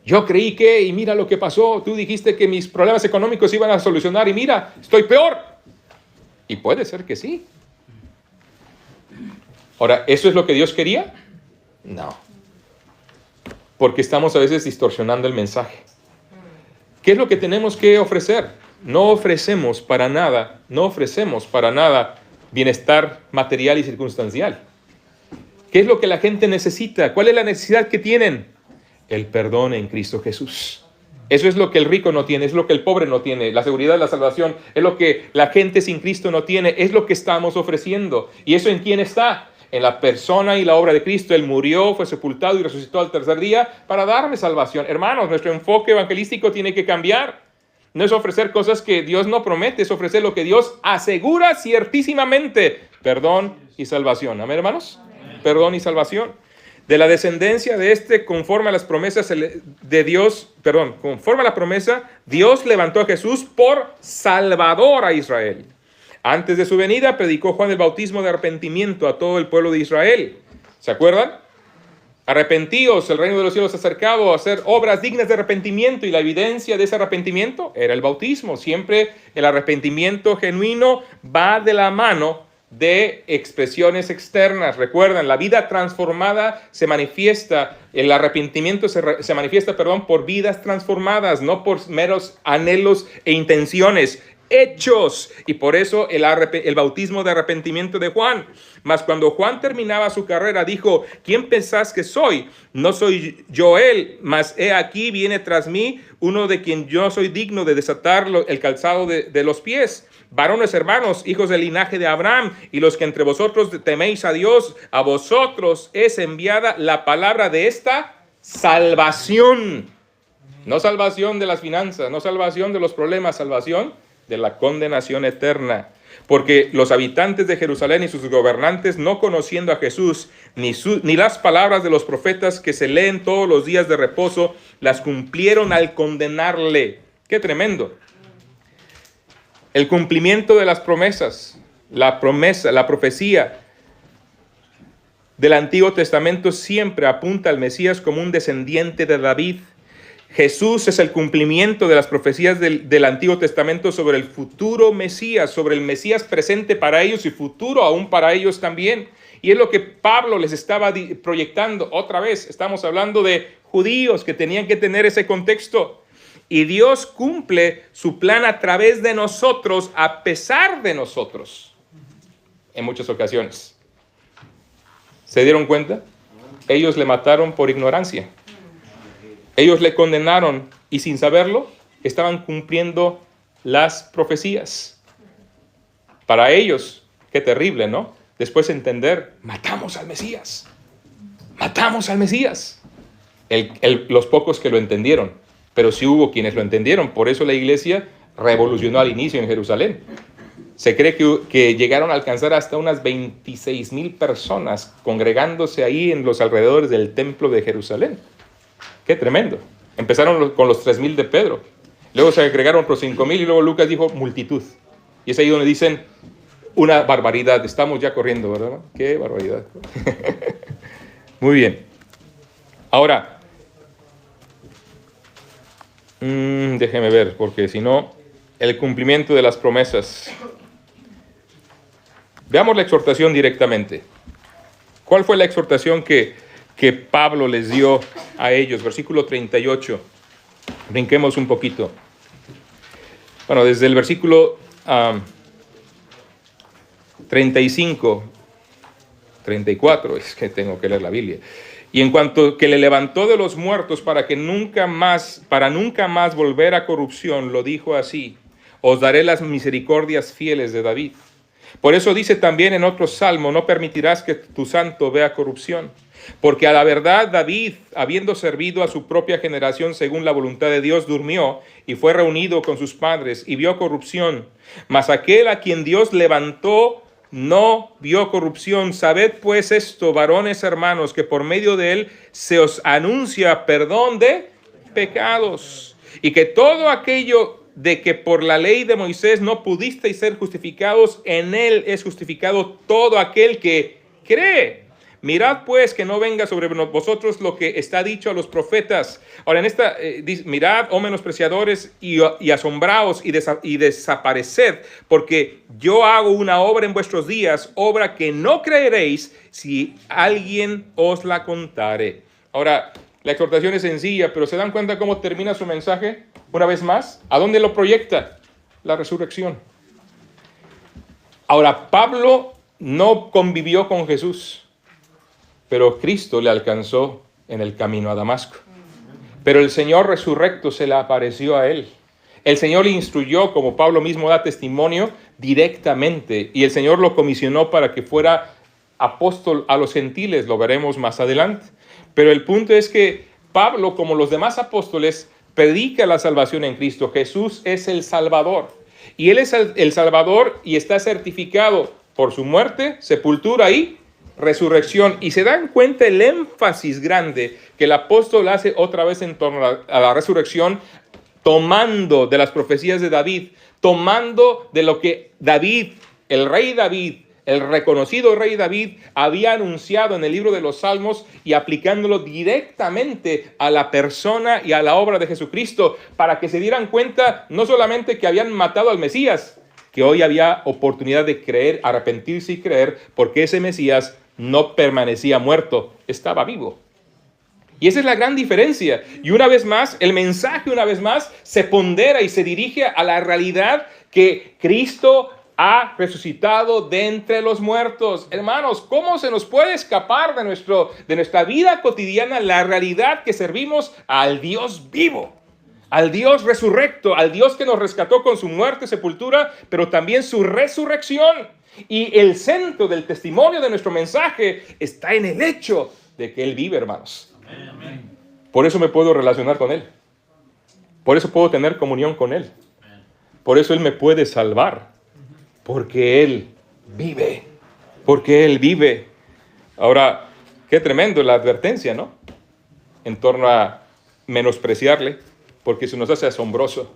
Yo creí que, y mira lo que pasó, tú dijiste que mis problemas económicos se iban a solucionar y mira, estoy peor. Y puede ser que sí, Ahora, ¿eso es lo que Dios quería? No. Porque estamos a veces distorsionando el mensaje. ¿Qué es lo que tenemos que ofrecer? No ofrecemos para nada bienestar material y circunstancial. ¿Qué es lo que la gente necesita? ¿Cuál es la necesidad que tienen? El perdón en Cristo Jesús. Eso es lo que el rico no tiene, es lo que el pobre no tiene. La seguridad de la salvación es lo que la gente sin Cristo no tiene, es lo que estamos ofreciendo. ¿Y eso en quién está? En la persona y la obra de Cristo. Él murió, fue sepultado y resucitó al tercer día para darme salvación. Hermanos, nuestro enfoque evangelístico tiene que cambiar. No es ofrecer cosas que Dios no promete, es ofrecer lo que Dios asegura ciertísimamente. Perdón y salvación. ¿Amén, hermanos? Perdón y salvación. De la descendencia de conforme a las promesas de Dios, conforme a la promesa, Dios levantó a Jesús por Salvador a Israel. Antes de su venida, predicó Juan el bautismo de arrepentimiento a todo el pueblo de Israel. ¿Se acuerdan? Arrepentíos, el reino de los cielos se ha acercado, a hacer obras dignas de arrepentimiento, y la evidencia de ese arrepentimiento era el bautismo. Siempre el arrepentimiento genuino va de la mano de expresiones externas. Recuerdan, la vida transformada se manifiesta, el arrepentimiento se manifiesta, por vidas transformadas, no por meros anhelos e intenciones. Hechos. Y por eso el bautismo de arrepentimiento de Juan. Mas cuando Juan terminaba su carrera, dijo: ¿quién pensás que soy? No soy yo él, mas he aquí viene tras mí uno de quien yo soy digno de desatar el calzado de los pies. Varones hermanos, hijos del linaje de Abraham, y los que entre vosotros teméis a Dios, a vosotros es enviada la palabra de esta salvación. No salvación de las finanzas, no salvación de los problemas, salvación de la condenación eterna. Porque los habitantes de Jerusalén y sus gobernantes, no conociendo a Jesús, ni las palabras de los profetas que se leen todos los días de reposo, las cumplieron al condenarle. ¡Qué tremendo! El cumplimiento de las promesas, la profecía del Antiguo Testamento siempre apunta al Mesías como un descendiente de David. Jesús es el cumplimiento de las profecías del Antiguo Testamento sobre el futuro Mesías, sobre el Mesías presente para ellos y futuro aún para ellos también. Y es lo que Pablo les estaba proyectando. Otra vez, estamos hablando de judíos que tenían que tener ese contexto. Y Dios cumple su plan a través de nosotros, a pesar de nosotros, en muchas ocasiones. ¿Se dieron cuenta? Ellos le mataron por ignorancia. Ellos le condenaron y sin saberlo estaban cumpliendo las profecías. Para ellos, qué terrible, ¿no? Después entender, matamos al Mesías. Matamos al Mesías. Los pocos que lo entendieron, pero sí hubo quienes lo entendieron. Por eso la iglesia revolucionó al inicio en Jerusalén. Se cree que llegaron a alcanzar hasta unas 26,000 personas congregándose ahí en los alrededores del templo de Jerusalén. ¡Qué tremendo! Empezaron con los 3,000 de Pedro. Luego se agregaron otros 5,000 y luego Lucas dijo multitud. Y es ahí donde dicen una barbaridad. Estamos ya corriendo, ¿verdad? ¡Qué barbaridad! Muy bien. Ahora, déjeme ver, porque si no, el cumplimiento de las promesas. Veamos la exhortación directamente. ¿Cuál fue la exhortación que Pablo les dio a ellos? Versículo 38. Brinquemos un poquito. Bueno, desde el versículo 35, 34, es que tengo que leer la Biblia. Y en cuanto que le levantó de los muertos para nunca más volver a corrupción, lo dijo así: os daré las misericordias fieles de David. Por eso dice también en otro salmo: no permitirás que tu santo vea corrupción. Porque a la verdad David, habiendo servido a su propia generación según la voluntad de Dios, durmió y fue reunido con sus padres y vio corrupción. Mas aquel a quien Dios levantó no vio corrupción. Sabed pues esto, varones hermanos, que por medio de él se os anuncia perdón de pecados, y que todo aquello de que por la ley de Moisés no pudisteis ser justificados, en él es justificado todo aquel que cree. Mirad pues que no venga sobre vosotros lo que está dicho a los profetas. Ahora en esta, dice, mirad, oh menospreciadores, y asombraos y desapareced, porque yo hago una obra en vuestros días, obra que no creeréis si alguien os la contare. Ahora, la exhortación es sencilla, pero ¿se dan cuenta cómo termina su mensaje? Una vez más, ¿a dónde lo proyecta? La resurrección. Ahora, Pablo no convivió con Jesús, pero Cristo le alcanzó en el camino a Damasco. Pero el Señor resurrecto se le apareció a él. El Señor le instruyó, como Pablo mismo da testimonio, directamente. Y el Señor lo comisionó para que fuera apóstol a los gentiles. Lo veremos más adelante. Pero el punto es que Pablo, como los demás apóstoles, predica la salvación en Cristo. Jesús es el Salvador. Y Él es el Salvador y está certificado por su muerte, sepultura y resurrección. Y se dan cuenta el énfasis grande que el apóstol hace otra vez en torno a la resurrección, tomando de las profecías de David, tomando de lo que David, el rey David, el reconocido rey David, había anunciado en el libro de los Salmos y aplicándolo directamente a la persona y a la obra de Jesucristo, para que se dieran cuenta no solamente que habían matado al Mesías, que hoy había oportunidad de creer, arrepentirse y creer, porque ese Mesías no permanecía muerto, estaba vivo. Y esa es la gran diferencia. Y una vez más, el mensaje se pondera y se dirige a la realidad que Cristo ha resucitado de entre los muertos. Hermanos, ¿cómo se nos puede escapar de nuestra vida cotidiana la realidad que servimos al Dios vivo, al Dios resurrecto, al Dios que nos rescató con su muerte, sepultura, pero también su resurrección? Y el centro del testimonio de nuestro mensaje está en el hecho de que Él vive, hermanos. Por eso me puedo relacionar con Él. Por eso puedo tener comunión con Él. Por eso Él me puede salvar. Porque Él vive. Porque Él vive. Ahora, qué tremendo la advertencia, ¿no? En torno a menospreciarle, porque se nos hace asombroso,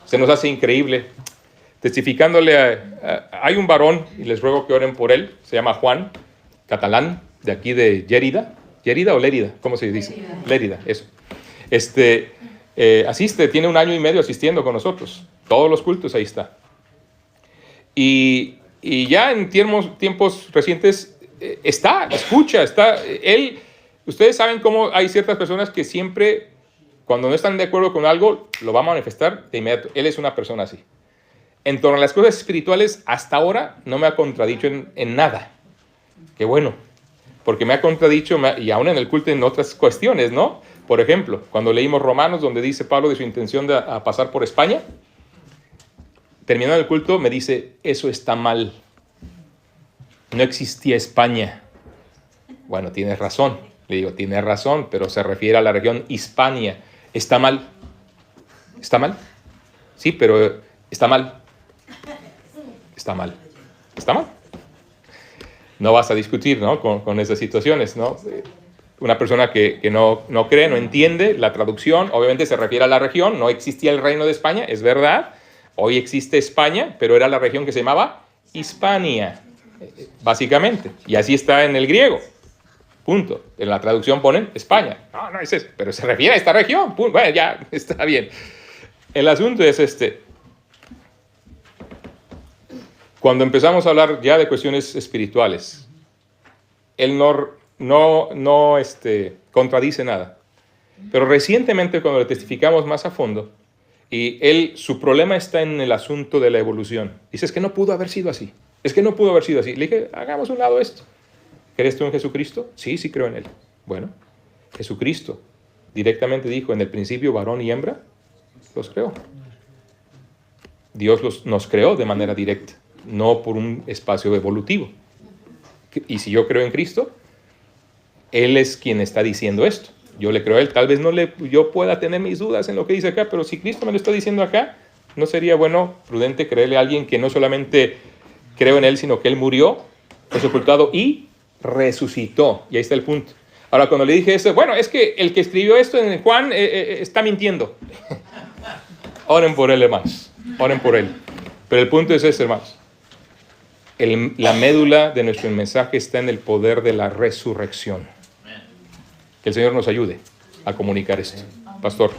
se nos hace increíble. Testificándole hay un varón, y les ruego que oren por él, se llama Juan, catalán, de aquí de Lérida. ¿Lérida o Lérida? ¿Cómo se dice? Lérida, eso. Asiste, tiene 1 año y medio asistiendo con nosotros. Todos los cultos, ahí está. Y ya en tiempos recientes escucha. Ustedes saben cómo hay ciertas personas que siempre, cuando no están de acuerdo con algo, lo va a manifestar de inmediato. Él es una persona así. En torno a las cosas espirituales, hasta ahora no me ha contradicho en nada. Qué bueno, porque me ha contradicho, y aún en el culto, en otras cuestiones, ¿no? Por ejemplo, cuando leímos Romanos, donde dice Pablo de su intención de pasar por España, terminando el culto, me dice, eso está mal. No existía España. Bueno, tienes razón. Le digo, tienes razón, pero se refiere a la región Hispania. ¿Está mal? ¿Está mal? Sí, pero está mal. Está mal. ¿Está mal? No vas a discutir, ¿no? con esas situaciones, ¿no? Una persona que no cree, no entiende la traducción, obviamente se refiere a la región. No existía el reino de España, es verdad. Hoy existe España, pero era la región que se llamaba Hispania, básicamente. Y así está en el griego. Punto. En la traducción ponen España. No es eso, pero se refiere a esta región. Punto. Bueno, ya está bien. El asunto es Cuando empezamos a hablar ya de cuestiones espirituales, él no contradice nada. Pero recientemente, cuando le testificamos más a fondo, y su problema está en el asunto de la evolución. Dice, es que no pudo haber sido así. Es que no pudo haber sido así. Le dije, hagamos un lado esto. ¿Crees tú en Jesucristo? Sí creo en Él. Bueno, Jesucristo directamente dijo, en el principio varón y hembra, los creó. Dios nos creó de manera directa, no por un espacio evolutivo. Y si yo creo en Cristo, Él es quien está diciendo esto. Yo le creo a Él. Tal vez yo pueda tener mis dudas en lo que dice acá, pero si Cristo me lo está diciendo acá, ¿no sería prudente creerle a alguien que no solamente creo en Él, sino que Él murió, fue sepultado y resucitó? Y ahí está el punto. Ahora, cuando le dije eso, es que el que escribió esto en Juan está mintiendo. Oren por él, hermanos. Oren por él. Pero el punto es este, hermanos. la médula de nuestro mensaje está en el poder de la resurrección. Que el Señor nos ayude a comunicar esto. Pastor.